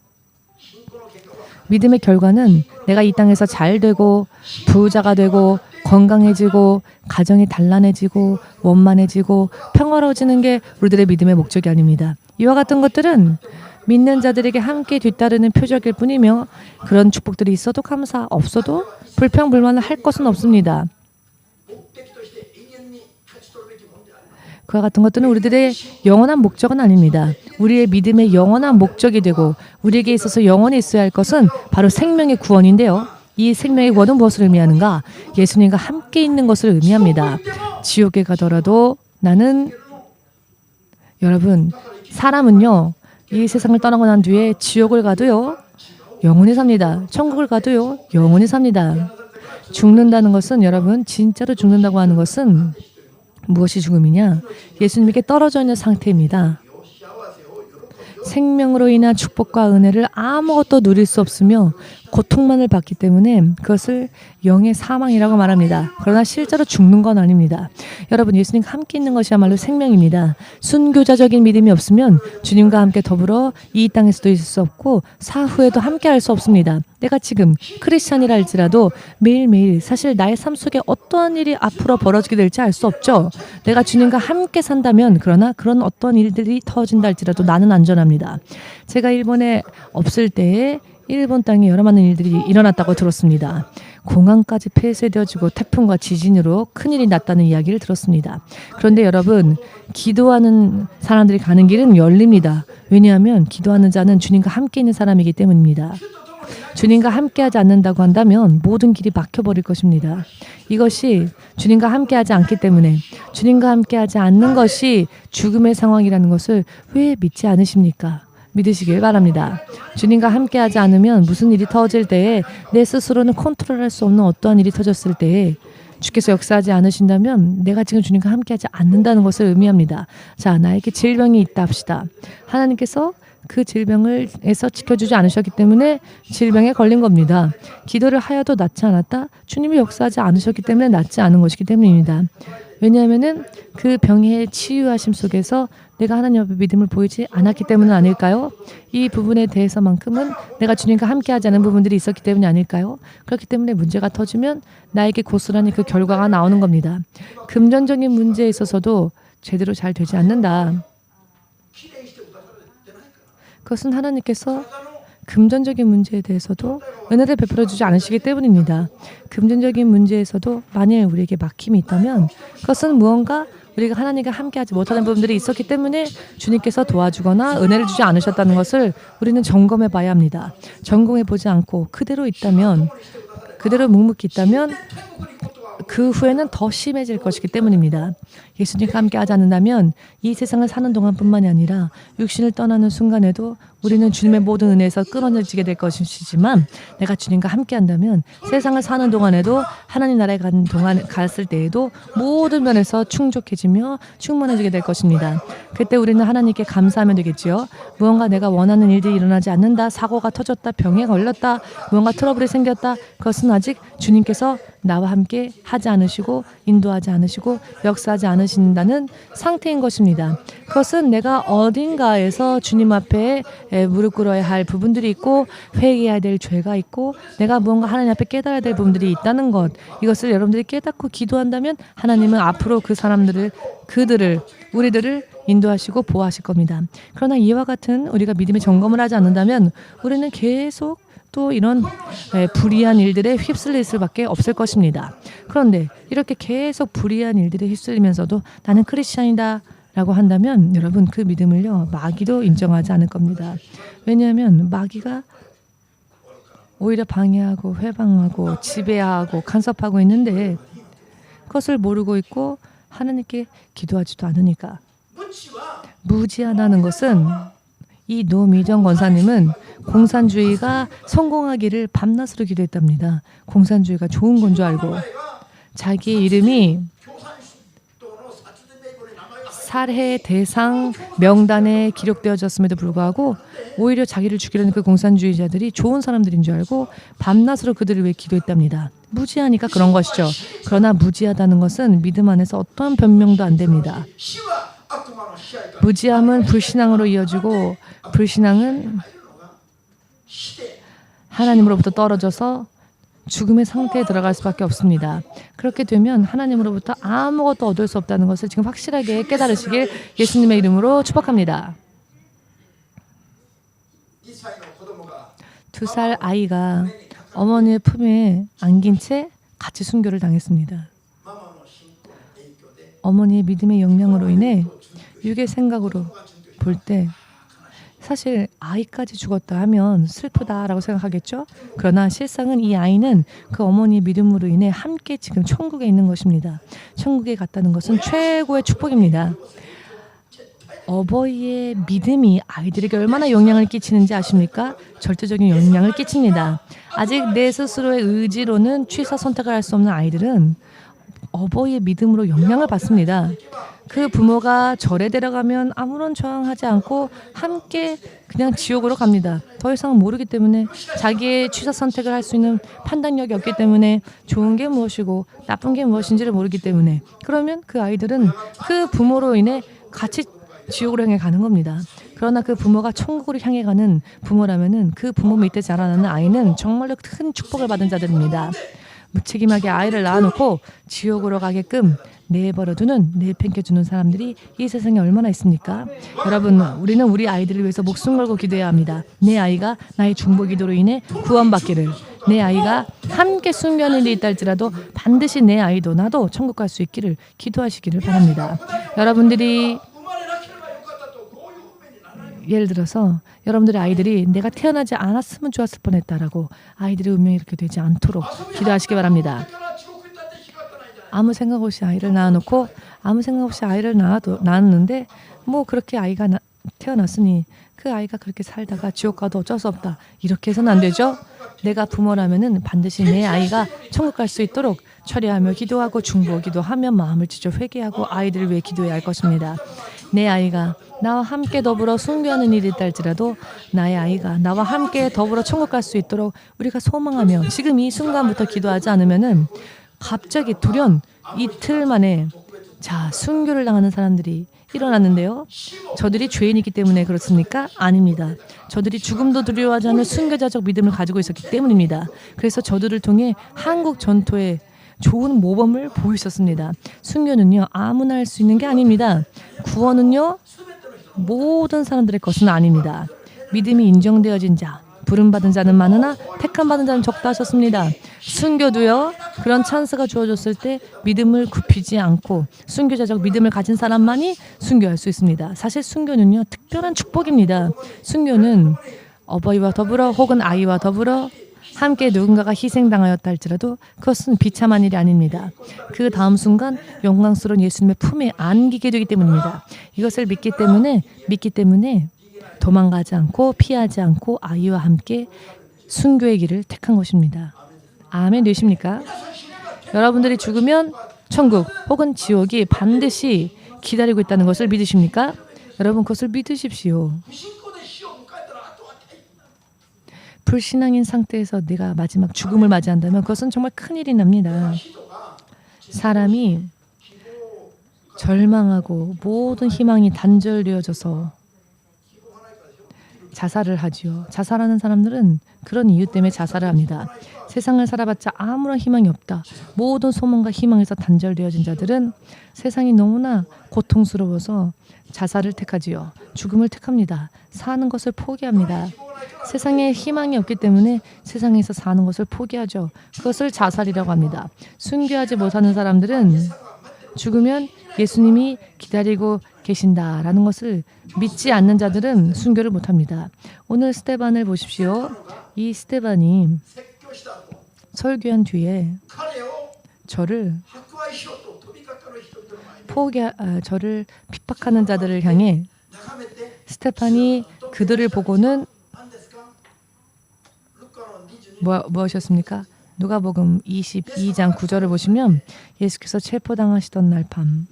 믿음의 결과는 내가 이 땅에서 잘 되고 부자가 되고 건강해지고 가정이 단란해지고 원만해지고 평화로워지는 게 우리들의 믿음의 목적이 아닙니다. 이와 같은 것들은 믿는 자들에게 함께 뒤따르는 표적일 뿐이며 그런 축복들이 있어도 감사, 없어도 불평불만을 할 것은 없습니다. 그와 같은 것들은 우리들의 영원한 목적은 아닙니다. 우리의 믿음의 영원한 목적이 되고 우리에게 있어서 영원히 있어야 할 것은 바로 생명의 구원인데요. 이 생명의 구원은 무엇을 의미하는가? 예수님과 함께 있는 것을 의미합니다. 지옥에 가더라도 나는 여러분 사람은요. 이 세상을 떠나고 난 뒤에 지옥을 가도요. 영원히 삽니다. 천국을 가도요. 영원히 삽니다. 죽는다는 것은 여러분 진짜로 죽는다고 하는 것은 무엇이 죽음이냐? 예수님께 떨어져 있는 상태입니다. 생명으로 인한 축복과 은혜를 아무것도 누릴 수 없으며 고통만을 받기 때문에 그것을 영의 사망이라고 말합니다. 그러나 실제로 죽는 건 아닙니다. 여러분 예수님과 함께 있는 것이야말로 생명입니다. 순교자적인 믿음이 없으면 주님과 함께 더불어 이 땅에서도 있을 수 없고 사후에도 함께 할 수 없습니다. 내가 지금 크리스찬이라 할지라도 매일매일 사실 나의 삶 속에 어떠한 일이 앞으로 벌어지게 될지 알 수 없죠. 내가 주님과 함께 산다면 그러나 그런 어떤 일들이 터진다 할지라도 나는 안전합니다. 제가 일본에 없을 때에 일본 땅에 여러 많은 일들이 일어났다고 들었습니다. 공항까지 폐쇄되어지고 태풍과 지진으로 큰일이 났다는 이야기를 들었습니다. 그런데 여러분 기도하는 사람들이 가는 길은 열립니다. 왜냐하면 기도하는 자는 주님과 함께 있는 사람이기 때문입니다. 주님과 함께하지 않는다고 한다면 모든 길이 막혀버릴 것입니다. 이것이 주님과 함께하지 않기 때문에 주님과 함께하지 않는 것이 죽음의 상황이라는 것을 왜 믿지 않으십니까? 믿으시길 바랍니다. 주님과 함께하지 않으면 무슨 일이 터질 때에 내 스스로는 컨트롤할 수 없는 어떠한 일이 터졌을 때에 주께서 역사하지 않으신다면 내가 지금 주님과 함께하지 않는다는 것을 의미합니다. 자, 나에게 질병이 있다 합시다. 하나님께서 그 질병을에서 지켜주지 않으셨기 때문에 질병에 걸린 겁니다. 기도를 하여도 낫지 않았다? 주님이 역사하지 않으셨기 때문에 낫지 않은 것이기 때문입니다. 왜냐하면은 그 병의 치유하심 속에서 내가 하나님 앞에 믿음을 보이지 않았기 때문은 아닐까요? 이 부분에 대해서만큼은 내가 주님과 함께하지 않은 부분들이 있었기 때문이 아닐까요? 그렇기 때문에 문제가 터지면 나에게 고스란히 그 결과가 나오는 겁니다. 금전적인 문제에 있어서도 제대로 잘 되지 않는다. 그것은 하나님께서 금전적인 문제에 대해서도 은혜를 베풀어 주지 않으시기 때문입니다. 금전적인 문제에서도 만일 우리에게 막힘이 있다면 그것은 무언가 우리가 하나님과 함께하지 못하는 부분들이 있었기 때문에 주님께서 도와주거나 은혜를 주지 않으셨다는 것을 우리는 점검해 봐야 합니다. 점검해 보지 않고 그대로 있다면, 그대로 묵묵히 있다면 그 후에는 더 심해질 것이기 때문입니다. 예수님과 함께 하지 않는다면 이 세상을 사는 동안뿐만이 아니라 육신을 떠나는 순간에도 우리는 주님의 모든 은혜에서 끊어지게 될 것이지만 내가 주님과 함께 한다면 세상을 사는 동안에도 하나님 나라에 가는 동안 갔을 때에도 모든 면에서 충족해지며 충만해지게 될 것입니다. 그때 우리는 하나님께 감사하면 되겠지요. 무언가 내가 원하는 일들이 일어나지 않는다, 사고가 터졌다, 병에 걸렸다, 무언가 트러블이 생겼다, 그것은 아직 주님께서 나와 함께 하지 않으시고 인도하지 않으시고 역사하지 않으신다는 상태인 것입니다. 그것은 내가 어딘가에서 주님 앞에 무릎 꿇어야 할 부분들이 있고 회개해야 될 죄가 있고 내가 무언가 하나님 앞에 깨달아야 될 부분들이 있다는 것, 이것을 여러분들이 깨닫고 기도한다면 하나님은 앞으로 그 사람들을, 우리들을 인도하시고 보호하실 겁니다. 그러나 이와 같은 우리가 믿음의 점검을 하지 않는다면 우리는 계속 또 이런 불의한 일들에 휩쓸릴 수밖에 없을 것입니다. 그런데 이렇게 계속 불의한 일들에 휩쓸리면서도 나는 크리스찬이다 라고 한다면 여러분 그 믿음을요 마귀도 인정하지 않을 겁니다. 왜냐하면 마귀가 오히려 방해하고 회방하고 지배하고 간섭하고 있는데 그것을 모르고 있고 하나님께 기도하지도 않으니까. 무지하다는 것은 이 노미정 권사님은 공산주의가 성공하기를 밤낮으로 기도했답니다. 공산주의가 좋은 건 줄 알고 자기의 이름이 살해 대상 명단에 기록되어졌음에도 불구하고 오히려 자기를 죽이려는 그 공산주의자들이 좋은 사람들인 줄 알고 밤낮으로 그들을 위해 기도했답니다. 무지하니까 그런 것이죠. 그러나 무지하다는 것은 믿음 안에서 어떠한 변명도 안 됩니다. 무지함은 불신앙으로 이어지고 불신앙은 하나님으로부터 떨어져서 죽음의 상태에 들어갈 수밖에 없습니다. 그렇게 되면 하나님으로부터 아무것도 얻을 수 없다는 것을 지금 확실하게 깨달으시길 예수님의 이름으로 축복합니다. 2살 아이가 어머니의 품에 안긴 채 같이 순교를 당했습니다. 어머니의 믿음의 영향으로 인해 육의 생각으로 볼 때 사실 아이까지 죽었다 하면 슬프다라고 생각하겠죠. 그러나 실상은 이 아이는 그 어머니의 믿음으로 인해 함께 지금 천국에 있는 것입니다. 천국에 갔다는 것은 최고의 축복입니다. 어버이의 믿음이 아이들에게 얼마나 영향을 끼치는지 아십니까? 절대적인 영향을 끼칩니다. 아직 내 스스로의 의지로는 취사 선택을 할 수 없는 아이들은 어버이의 믿음으로 영향을 받습니다. 그 부모가 절에 데려가면 아무런 저항하지 않고 함께 그냥 지옥으로 갑니다. 더 이상 모르기 때문에 자기의 취사 선택을 할 수 있는 판단력이 없기 때문에 좋은 게 무엇이고 나쁜 게 무엇인지를 모르기 때문에 그러면 그 아이들은 그 부모로 인해 같이 지옥으로 향해 가는 겁니다. 그러나 그 부모가 천국으로 향해 가는 부모라면은 그 부모 밑에 자라나는 아이는 정말로 큰 축복을 받은 자들입니다. 무책임하게 아이를 낳아놓고 지옥으로 가게끔 내버려두는, 내팽개주는 사람들이 이 세상에 얼마나 있습니까? 여러분, 우리는 우리 아이들을 위해서 목숨 걸고 기도해야 합니다. 내 아이가 나의 중보 기도로 인해 구원받기를, 내 아이가 함께 순교하는 일이 있다 할지라도 반드시 내 아이도 나도 천국 갈 수 있기를 기도하시기를 바랍니다. 여러분들이 예를 들어서 여러분들의 아이들이 내가 태어나지 않았으면 좋았을 뻔했다라고 아이들의 운명이 이렇게 되지 않도록 기도하시기 바랍니다. 아무 생각 없이 아이를 낳아놓고 아무 생각 없이 아이를 낳았는데 뭐 그렇게 아이가 태어났으니 그 아이가 그렇게 살다가 지옥 가도 어쩔 수 없다. 이렇게 해서는 안 되죠. 내가 부모라면은 반드시 내 아이가 천국 갈 수 있도록 철회하며 기도하고 중보기도 하며 마음을 찢어 회개하고 아이들을 위해 기도해야 할 것입니다. 내 아이가 나와 함께 더불어 순교하는 일이 있다 할지라도 나의 아이가 나와 함께 더불어 천국 갈 수 있도록 우리가 소망하며 지금 이 순간부터 기도하지 않으면은 갑자기 돌연 이틀 만에 순교를 당하는 사람들이 일어났는데요. 저들이 죄인이기 때문에 그렇습니까? 아닙니다. 저들이 죽음도 두려워하지 않는 순교자적 믿음을 가지고 있었기 때문입니다. 그래서 저들을 통해 한국 전토의 좋은 모범을 보이셨습니다. 순교는요, 아무나 할 수 있는 게 아닙니다. 구원은요, 모든 사람들의 것은 아닙니다. 믿음이 인정되어진 자, 부름받은 자는 많으나 택함받은 자는 적다 하셨습니다. 순교도요, 그런 찬스가 주어졌을 때 믿음을 굽히지 않고 순교자적 믿음을 가진 사람만이 순교할 수 있습니다. 사실 순교는요, 특별한 축복입니다. 순교는 어버이와 더불어 혹은 아이와 더불어 함께 누군가가 희생당하였다 할지라도 그것은 비참한 일이 아닙니다. 그 다음 순간 영광스러운 예수님의 품에 안기게 되기 때문입니다. 이것을 믿기 때문에 도망가지 않고 피하지 않고 아이와 함께 순교의 길을 택한 것입니다. 아멘 되십니까? 여러분들이 죽으면 천국 혹은 지옥이 반드시 기다리고 있다는 것을 믿으십니까? 여러분 그것을 믿으십시오. 불신앙인 상태에서 내가 마지막 죽음을 맞이한다면 그것은 정말 큰일이 납니다. 사람이 절망하고 모든 희망이 단절되어져서 자살을 하지요. 자살하는 사람들은 그런 이유 때문에 자살을 합니다. 세상을 살아봤자 아무런 희망이 없다. 모든 소망과 희망에서 단절되어진 자들은 세상이 너무나 고통스러워서 자살을 택하지요. 죽음을 택합니다. 사는 것을 포기합니다. 세상에 희망이 없기 때문에 세상에서 사는 것을 포기하죠. 그것을 자살이라고 합니다. 순교하지 못하는 사람들은 죽으면 예수님이 기다리고 계신다라는 것을 믿지 않는 자들은 순교를 못합니다. 오늘 스데반을 보십시오. 이 스데반이 설교한 뒤에 저를 핍박하는 자들을 향해 스데반이 그들을 보고는 무엇이었습니까? 누가복음 22장 9절을 보시면 예수께서 체포당하시던 날 밤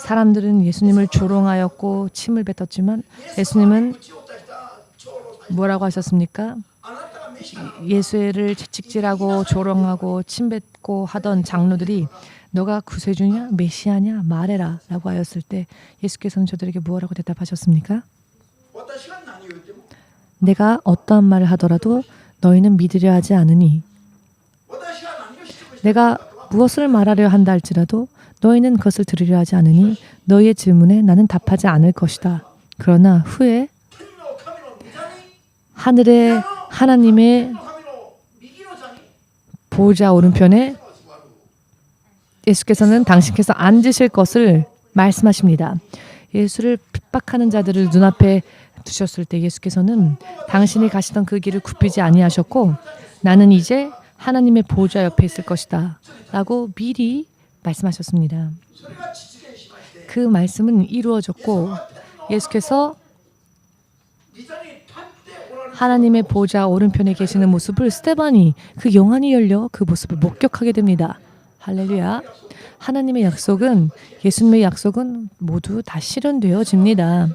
사람들은 예수님을 조롱하였고 침을 뱉었지만 예수님은 뭐라고 하셨습니까? 예수를 채찍질하고 조롱하고 침뱉고 하던 장로들이 너가 구세주냐? 메시아냐? 말해라 라고 하였을 때 예수께서는 저들에게 무엇라고 대답하셨습니까? 내가 어떠한 말을 하더라도 너희는 믿으려 하지 않으니 내가 무엇을 말하려 한다 할지라도 너희는 그것을 들으려 하지 않으니 너희의 질문에 나는 답하지 않을 것이다. 그러나 후에 하늘의 하나님의 보좌 오른편에 예수께서는 당신께서 앉으실 것을 말씀하십니다. 예수를 핍박하는 자들을 눈앞에 두셨을 때 예수께서는 당신이 가시던 그 길을 굽히지 아니하셨고 나는 이제 하나님의 보좌 옆에 있을 것이다 라고 미리 말씀하셨습니다. 그 말씀은 이루어졌고 예수께서 하나님의 보좌 오른편에 계시는 모습을 스데반이 그 영안이 열려 그 모습을 목격하게 됩니다. 할렐루야. 하나님의 약속은 예수님의 약속은 모두 다 실현되어집니다.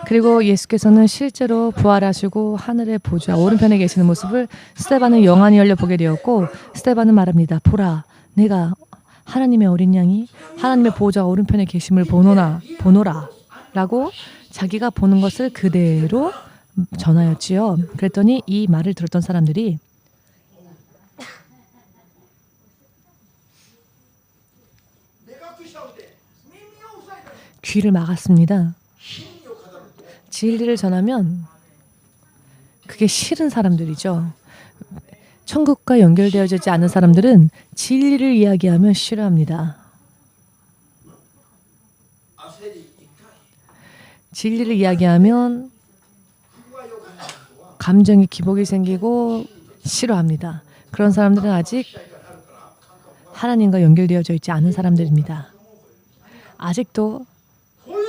그리고 예수께서는 실제로 부활하시고 하늘의 보좌 오른편에 계시는 모습을 스데반은 영안이 열려 보게 되었고 스데반은 말합니다. 보라, 내가 하나님의 어린 양이 하나님의 보좌 오른편에 계심을 보노라 라고 자기가 보는 것을 그대로 전하였지요. 그랬더니 이 말을 들었던 사람들이 귀를 막았습니다. 진리를 전하면 그게 싫은 사람들이죠. 천국과 연결되어지지 않은 사람들은 진리를 이야기하면 싫어합니다. 진리를 이야기하면 감정의 기복이 생기고 싫어합니다. 그런 사람들은 아직 하나님과 연결되어져 있지 않은 사람들입니다. 아직도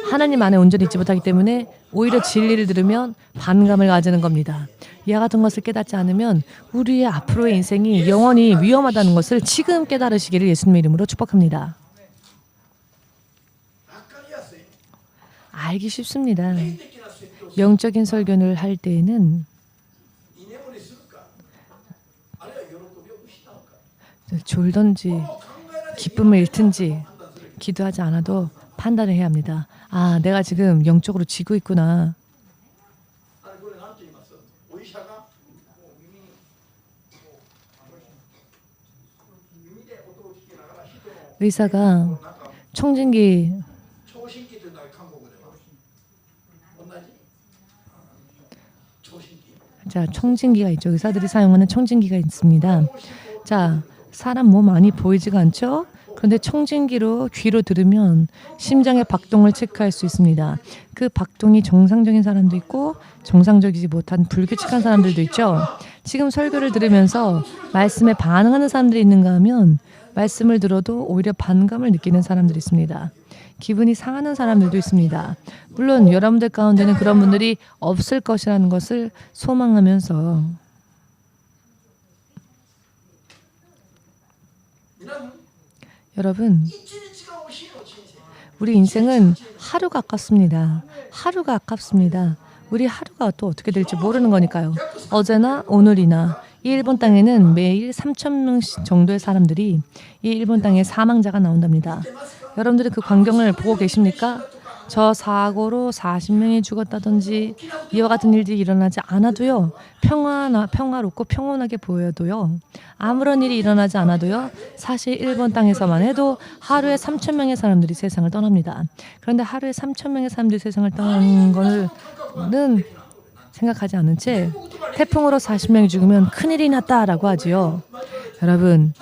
하나님 안에 온전히 있지 못하기 때문에 오히려 진리를 들으면 반감을 가지는 겁니다. 이와 같은 것을 깨닫지 않으면 우리의 앞으로의 인생이 영원히 위험하다는 것을 지금 깨달으시기를 예수님의 이름으로 축복합니다. 알기 쉽습니다. 영적인 설교를 할 때에는 졸던지 기쁨을 잃든지 기도하지 않아도 판단을 해야 합니다. 아, 내가 지금 영적으로 지고 있구나. 의사가 청진기 자, 청진기가 있죠. 의사들이 사용하는 청진기가 있습니다. 자, 사람 몸 많이 보이지가 않죠? 그런데 청진기로 귀로 들으면 심장의 박동을 체크할 수 있습니다. 그 박동이 정상적인 사람도 있고 정상적이지 못한 불규칙한 사람들도 있죠. 지금 설교를 들으면서 말씀에 반응하는 사람들이 있는가 하면 말씀을 들어도 오히려 반감을 느끼는 사람들이 있습니다. 기분이 상하는 사람들도 있습니다. 물론 여러분들 가운데는 그런 분들이 없을 것이라는 것을 소망하면서 여러분, 우리 인생은 하루가 아깝습니다. 하루가 아깝습니다. 우리 하루가 또 어떻게 될지 모르는 거니까요. 어제나 오늘이나 이 일본 땅에는 매일 3,000명 정도의 사람들이 이 일본 땅에 사망자가 나온답니다. 여러분들이 그 광경을 보고 계십니까? 저 사고로 40명이 죽었다든지 이와 같은 일들이 일어나지 않아도요. 평화롭고 평온하게 보여도요. 아무런 일이 일어나지 않아도요. 사실 일본 땅에서만 해도 하루에 3,000명의 사람들이 세상을 떠납니다. 그런데 하루에 3,000명의 사람들이 세상을 떠나는 거는 생각하지 않은 채 태풍으로 40명이 죽으면 큰일이 났다라고 하지요. 여러분,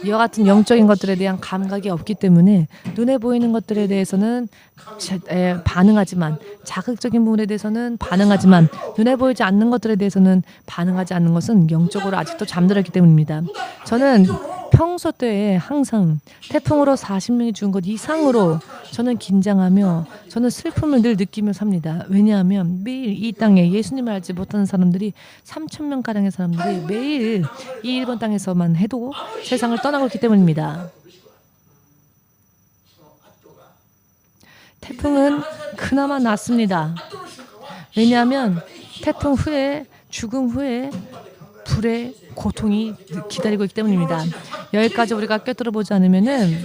이와 같은 영적인 것들에 대한 감각이 없기 때문에 눈에 보이는 것들에 대해서는 반응하지만 자극적인 부분에 대해서는 반응하지만 눈에 보이지 않는 것들에 대해서는 반응하지 않는 것은 영적으로 아직도 잠들었기 때문입니다. 저는 평소 때에 항상 태풍으로 40명이 죽은 것 이상으로 저는 긴장하며 저는 슬픔을 늘 느끼며 삽니다. 왜냐하면 매일 이 땅에 예수님을 알지 못하는 사람들이 3,000명가량의 사람들이 매일 이 일본 땅에서만 해도 세상을 떠나고 있기 때문입니다. 태풍은 그나마 낫습니다. 왜냐하면 태풍 후에 죽음 후에 불의 고통이 기다리고 있기 때문입니다. 여기까지 우리가 꿰뚫어 보지 않으면은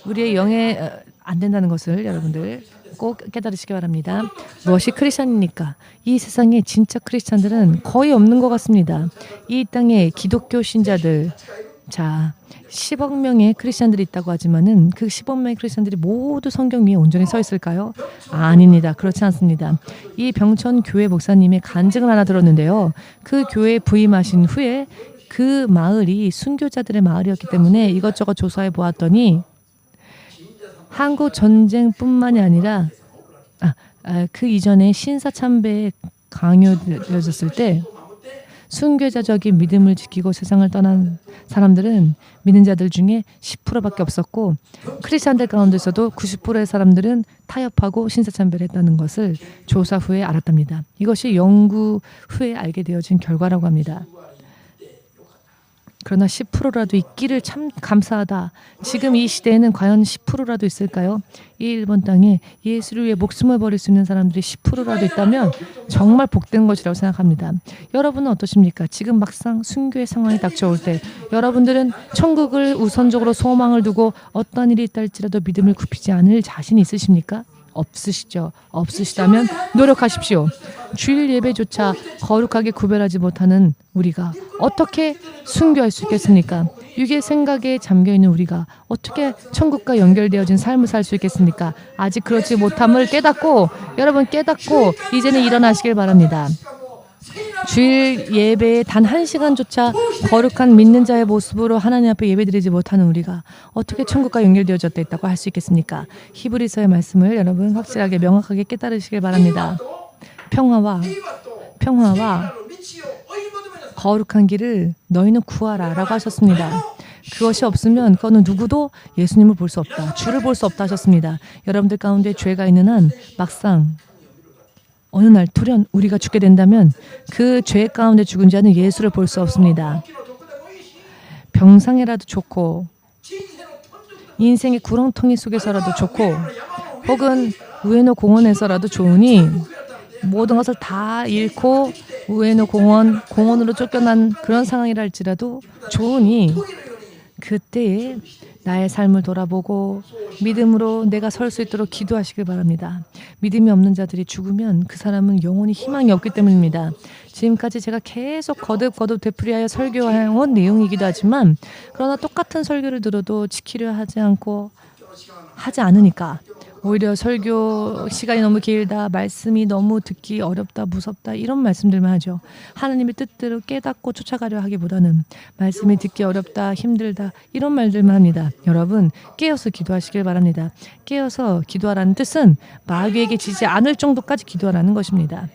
우리의 영에 안 된다는 것을 여러분들 꼭 깨달으시기 바랍니다. 무엇이 크리스찬입니까? 이 세상에 진짜 크리스찬들은 거의 없는 것 같습니다. 이 땅에 기독교 신자들, 자, 10억 명의 크리스찬들이 있다고 하지만은 그 10억 명의 크리스찬들이 모두 성경 위에 온전히 서 있을까요? 아닙니다. 그렇지 않습니다. 이 병천 교회 목사님의 간증을 하나 들었는데요. 그 교회에 부임하신 후에 그 마을이 순교자들의 마을이었기 때문에 이것저것 조사해 보았더니 한국 전쟁뿐만이 아니라 그 이전에 신사참배에 강요되어졌을 때 순교자적인 믿음을 지키고 세상을 떠난 사람들은 믿는 자들 중에 10%밖에 없었고 크리스찬들 가운데서도 90%의 사람들은 타협하고 신사참배를 했다는 것을 조사 후에 알았답니다. 이것이 연구 후에 알게 되어진 결과라고 합니다. 그러나 10%라도 있기를 참 감사하다. 지금 이 시대에는 과연 10%라도 있을까요? 이 일본 땅에 예수를 위해 목숨을 버릴 수 있는 사람들이 10%라도 있다면 정말 복된 것이라고 생각합니다. 여러분은 어떠십니까? 지금 막상 순교의 상황이 닥쳐올 때 여러분들은 천국을 우선적으로 소망을 두고 어떤 일이 있다 할지라도 믿음을 굽히지 않을 자신이 있으십니까? 없으시죠. 없으시다면 노력하십시오. 주일 예배조차 거룩하게 구별하지 못하는 우리가 어떻게 순교할 수 있겠습니까? 육의 생각에 잠겨있는 우리가 어떻게 천국과 연결되어진 삶을 살 수 있겠습니까? 아직 그렇지 못함을 깨닫고 여러분 깨닫고 이제는 일어나시길 바랍니다. 주일 예배에 단 1시간조차 거룩한 믿는 자의 모습으로 하나님 앞에 예배드리지 못하는 우리가 어떻게 천국과 연결되어졌다 있다고 할 수 있겠습니까? 히브리서의 말씀을 여러분 확실하게 명확하게 깨달으시길 바랍니다. 평화와 거룩한 길을 너희는 구하라 라고 하셨습니다. 그것이 없으면 그거는 누구도 예수님을 볼 수 없다. 주를 볼 수 없다 하셨습니다. 여러분들 가운데 죄가 있는 한 막상 어느 날突然 우리가 죽게 된다면 그 죄 가운데 죽은 자는 예수를 볼 수 없습니다. 병상이라도 좋고 인생의 구렁텅이 속에서라도 좋고 혹은 우에노 공원에서라도 좋으니 모든 것을 다 잃고 우에노 공원으로 쫓겨난 그런 상황이라 할지라도 좋으니 그때에 나의 삶을 돌아보고 믿음으로 내가 설 수 있도록 기도하시길 바랍니다. 믿음이 없는 자들이 죽으면 그 사람은 영원히 희망이 없기 때문입니다. 지금까지 제가 계속 거듭 되풀이하여 설교해온 내용이기도 하지만 그러나 똑같은 설교를 들어도 지키려 하지 않으니까 오히려 설교 시간이 너무 길다, 말씀이 너무 듣기 어렵다, 무섭다 이런 말씀들만 하죠. 하나님의 뜻대로 깨닫고 쫓아가려 하기보다는 말씀이 듣기 어렵다, 힘들다 이런 말들만 합니다. 여러분 깨어서 기도하시길 바랍니다. 깨어서 기도하라는 뜻은 마귀에게 지지 않을 정도까지 기도하라는 것입니다.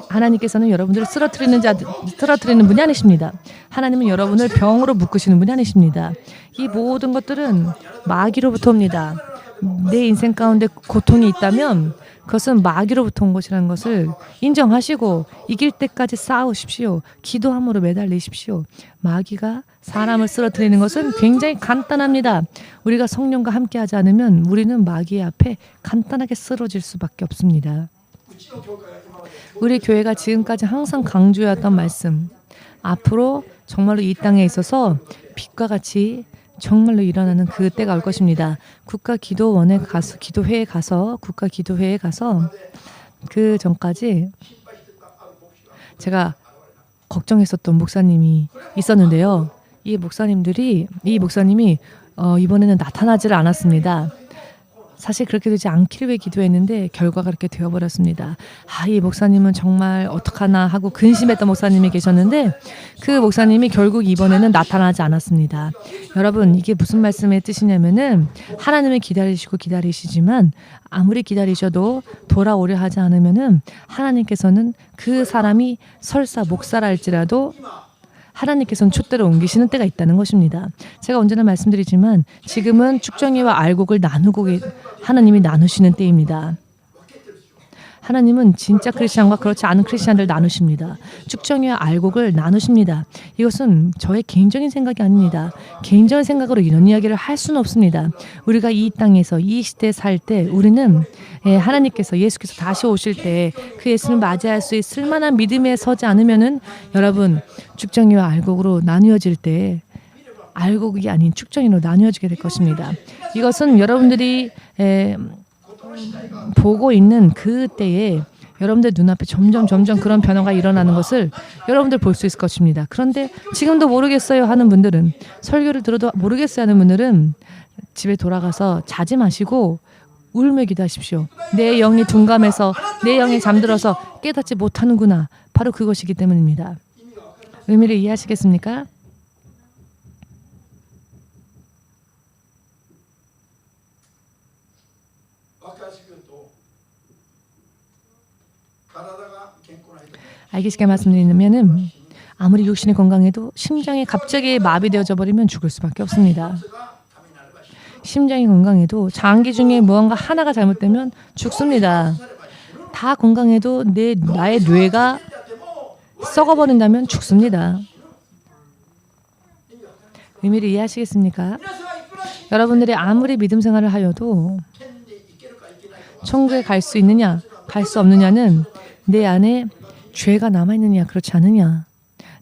하나님께서는 여러분들을 쓰러뜨리는 분이 아니십니다. 하나님은 여러분을 병으로 묶으시는 분이 아니십니다. 이 모든 것들은 마귀로부터 옵니다. 내 인생 가운데 고통이 있다면 그것은 마귀로부터 온 것이라는 것을 인정하시고 이길 때까지 싸우십시오. 기도함으로 매달리십시오. 마귀가 사람을 쓰러뜨리는 것은 굉장히 간단합니다. 우리가 성령과 함께 하지 않으면 우리는 마귀의 앞에 간단하게 쓰러질 수밖에 없습니다. 우리 교회가 지금까지 항상 강조해왔던 말씀, 앞으로 정말로 이 땅에 있어서 빛과 같이 정말로 일어나는 그 때가 올 것입니다. 국가기도회에 가서 그 전까지 제가 걱정했었던 목사님이 있었는데요. 이 목사님이 이번에는 나타나지를 않았습니다. 사실 그렇게 되지 않기를 위해 기도했는데 결과가 그렇게 되어버렸습니다. 이 목사님은 정말 어떡하나 하고 근심했던 목사님이 계셨는데 그 목사님이 결국 이번에는 나타나지 않았습니다. 여러분 이게 무슨 말씀의 뜻이냐면은 하나님을 기다리시지만 아무리 기다리셔도 돌아오려 하지 않으면은 하나님께서는 그 사람이 설사 목사라 할지라도 하나님께서는 촛대로 옮기시는 때가 있다는 것입니다. 제가 언제나 말씀드리지만 지금은 축정이와 알곡을 하나님이 나누시는 때입니다. 하나님은 진짜 크리스찬과 그렇지 않은 크리스찬들 나누십니다. 축정이와 알곡을 나누십니다. 이것은 저의 개인적인 생각이 아닙니다. 개인적인 생각으로 이런 이야기를 할 수는 없습니다. 우리가 이 땅에서 이 시대에 살 때 우리는 하나님께서 예수께서 다시 오실 때 그 예수를 맞이할 수 있을 만한 믿음에 서지 않으면은 여러분 축정이와 알곡으로 나누어질 때 알곡이 아닌 축정이로 나누어지게 될 것입니다. 이것은 여러분들이 보고 있는 그 때에 여러분들 눈앞에 점점 그런 변화가 일어나는 것을 여러분들 볼 수 있을 것입니다. 그런데 지금도 모르겠어요 하는 분들은 설교를 들어도 모르겠어요 하는 분들은 집에 돌아가서 자지 마시고 울며 기도하십시오. 내 영이 둔감해서 내 영이 잠들어서 깨닫지 못하는구나. 바로 그것이기 때문입니다. 의미를 이해하시겠습니까? 알기 쉽게 말씀드리면은 아무리 육신이 건강해도 심장이 갑자기 마비되어져 버리면 죽을 수밖에 없습니다. 심장이 건강해도 장기 중에 무언가 하나가 잘못되면 죽습니다. 다 건강해도 나의 뇌가 썩어버린다면 죽습니다. 의미를 이해하시겠습니까? 여러분들이 아무리 믿음 생활을 하여도 천국에 갈 수 있느냐, 갈 수 없느냐는 내 안에 죄가 남아있느냐, 그렇지 않느냐,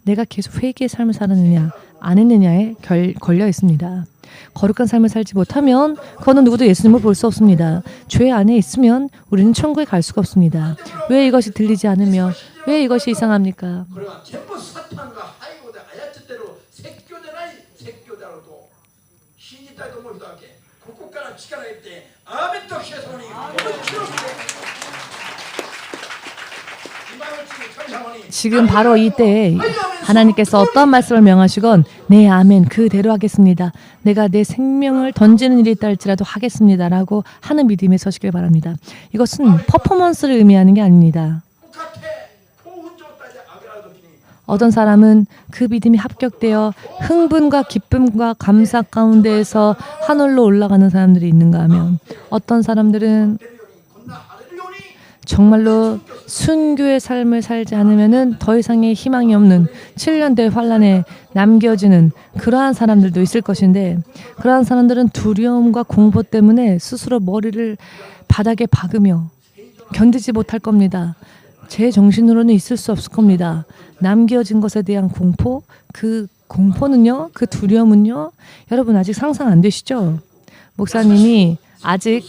내가 계속 회개의 삶을 살았느냐, 안 했느냐에 걸려 있습니다. 거룩한 삶을 살지 못하면 그거는 누구도 예수님을 볼 수 없습니다. 죄 안에 있으면 우리는 천국에 갈 수가 없습니다. 왜 이것이 들리지 않으며 왜 이것이 이상합니까? 지금 바로 이때에 하나님께서 어떤 말씀을 명하시건 네 아멘 그대로 하겠습니다. 내가 내 생명을 던지는 일이 있다 할지라도 하겠습니다 라고 하는 믿음에 서시길 바랍니다. 이것은 퍼포먼스를 의미하는 게 아닙니다. 어떤 사람은 그 믿음이 합격되어 흥분과 기쁨과 감사 가운데에서 하늘로 올라가는 사람들이 있는가 하면 어떤 사람들은 정말로 순교의 삶을 살지 않으면 더 이상의 희망이 없는 7년대 환란에 남겨지는 그러한 사람들도 있을 것인데 그러한 사람들은 두려움과 공포 때문에 스스로 머리를 바닥에 박으며 견디지 못할 겁니다. 제 정신으로는 있을 수 없을 겁니다. 남겨진 것에 대한 공포, 그 공포는요, 그 두려움은요, 여러분 아직 상상 안 되시죠? 목사님이 아직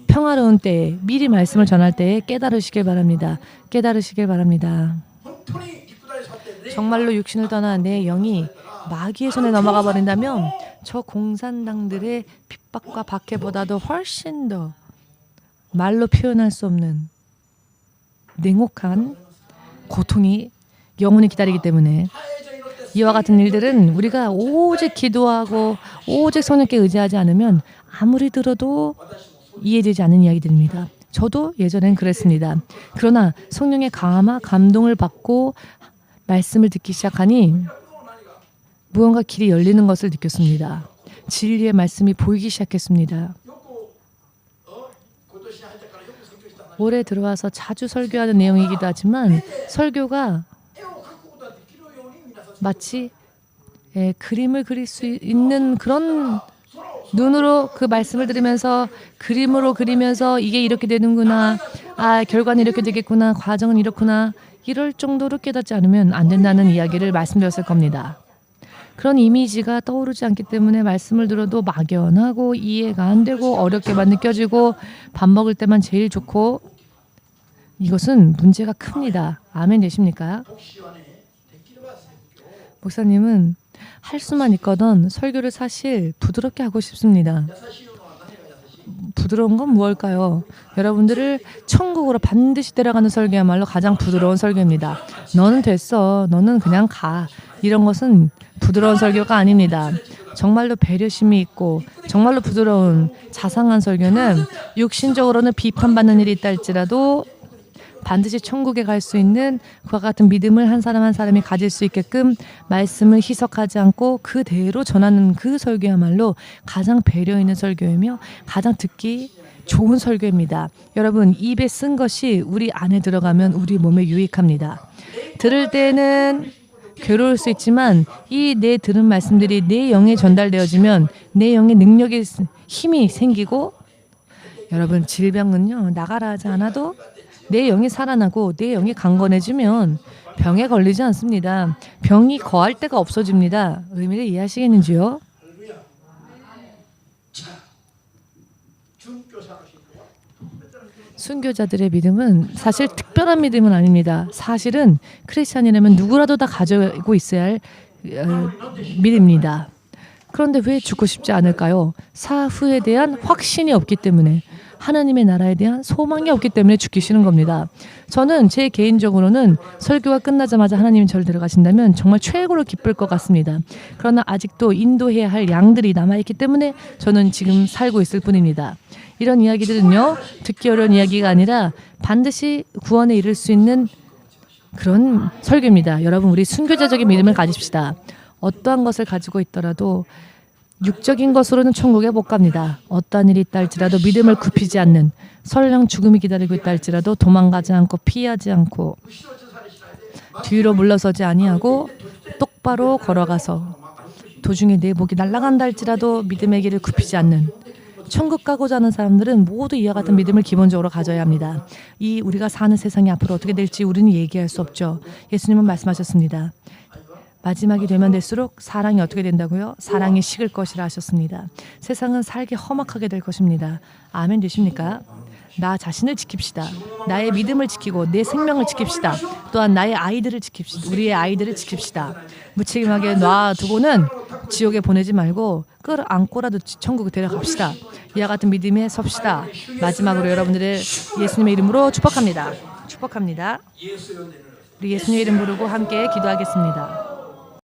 평화로운 때에 미리 말씀을 전할 때에 깨달으시길 바랍니다. 깨달으시길 바랍니다. 정말로 육신을 떠나 내 영이 마귀의 손에 넘어가 버린다면 저 공산당들의 핍박과 박해보다도 훨씬 더 말로 표현할 수 없는 냉혹한 고통이 영원히 기다리기 때문에 이와 같은 일들은 우리가 오직 기도하고 오직 성령께 의지하지 않으면 아무리 들어도 이해되지 않는 이야기들입니다. 저도 예전엔 그랬습니다. 그러나 성령의 감화, 감동을 받고 말씀을 듣기 시작하니 무언가 길이 열리는 것을 느꼈습니다. 진리의 말씀이 보이기 시작했습니다. 올해 들어와서 자주 설교하는 내용이기도 하지만 설교가 마치 그림을 그릴 수 있는 그런 눈으로 그 말씀을 들으면서 그림으로 그리면서 이게 이렇게 되는구나. 결과는 이렇게 되겠구나. 과정은 이렇구나. 이럴 정도로 깨닫지 않으면 안 된다는 이야기를 말씀드렸을 겁니다. 그런 이미지가 떠오르지 않기 때문에 말씀을 들어도 막연하고 이해가 안 되고 어렵게만 느껴지고 밥 먹을 때만 제일 좋고 이것은 문제가 큽니다. 아멘 되십니까? 목사님은 할 수만 있거든 설교를 사실 부드럽게 하고 싶습니다. 부드러운 건 무엇일까요? 여러분들을 천국으로 반드시 데려가는 설교야말로 가장 부드러운 설교입니다. 너는 됐어. 너는 그냥 가. 이런 것은 부드러운 설교가 아닙니다. 정말로 배려심이 있고 정말로 부드러운 자상한 설교는 육신적으로는 비판받는 일이 있다 할지라도 반드시 천국에 갈 수 있는 그와 같은 믿음을 한 사람 한 사람이 가질 수 있게끔 말씀을 희석하지 않고 그대로 전하는 그 설교야말로 가장 배려 있는 설교이며 가장 듣기 좋은 설교입니다. 여러분 입에 쓴 것이 우리 안에 들어가면 우리 몸에 유익합니다. 들을 때는 괴로울 수 있지만 이 내 들은 말씀들이 내 영에 전달되어지면 내 영의 능력이 힘이 생기고 여러분 질병은요 나가라 하지 않아도 내 영이 살아나고 내 영이 강건해지면 병에 걸리지 않습니다. 병이 거할 데가 없어집니다. 의미를 이해하시겠는지요? 순교자들의 믿음은 사실 특별한 믿음은 아닙니다. 사실은 크리스찬이라면 누구라도 다 가지고 있어야 할 믿음입니다. 그런데 왜 죽고 싶지 않을까요? 사후에 대한 확신이 없기 때문에 하나님의 나라에 대한 소망이 없기 때문에 죽기 싫은 겁니다. 저는 제 개인적으로는 설교가 끝나자마자 하나님이 저를 데려가신다면 정말 최고로 기쁠 것 같습니다. 그러나 아직도 인도해야 할 양들이 남아있기 때문에 저는 지금 살고 있을 뿐입니다. 이런 이야기들은요. 듣기 어려운 이야기가 아니라 반드시 구원에 이를 수 있는 그런 설교입니다. 여러분 우리 순교자적인 믿음을 가집시다. 어떠한 것을 가지고 있더라도 육적인 것으로는 천국에 못 갑니다. 어떠한 일이 있다 할지라도 믿음을 굽히지 않는 설령 죽음이 기다리고 있다 할지라도 도망가지 않고 피하지 않고 뒤로 물러서지 아니하고 똑바로 걸어가서 도중에 내 목이 날아간다 할지라도 믿음의 길을 굽히지 않는 천국 가고자 하는 사람들은 모두 이와 같은 믿음을 기본적으로 가져야 합니다. 이 우리가 사는 세상이 앞으로 어떻게 될지 우리는 얘기할 수 없죠. 예수님은 말씀하셨습니다. 마지막이 되면 될수록 사랑이 어떻게 된다고요? 사랑이 식을 것이라 하셨습니다. 세상은 살기 험악하게 될 것입니다. 아멘 되십니까? 나 자신을 지킵시다. 나의 믿음을 지키고 내 생명을 지킵시다. 또한 나의 아이들을 지킵시다. 우리의 아이들을 지킵시다. 무책임하게 놔두고는 지옥에 보내지 말고 끌어안고라도 천국에 데려갑시다. 이와 같은 믿음에 섭시다. 마지막으로 여러분들의 예수님의 이름으로 축복합니다. 축복합니다. 우리 예수님의 이름 부르고 함께 기도하겠습니다.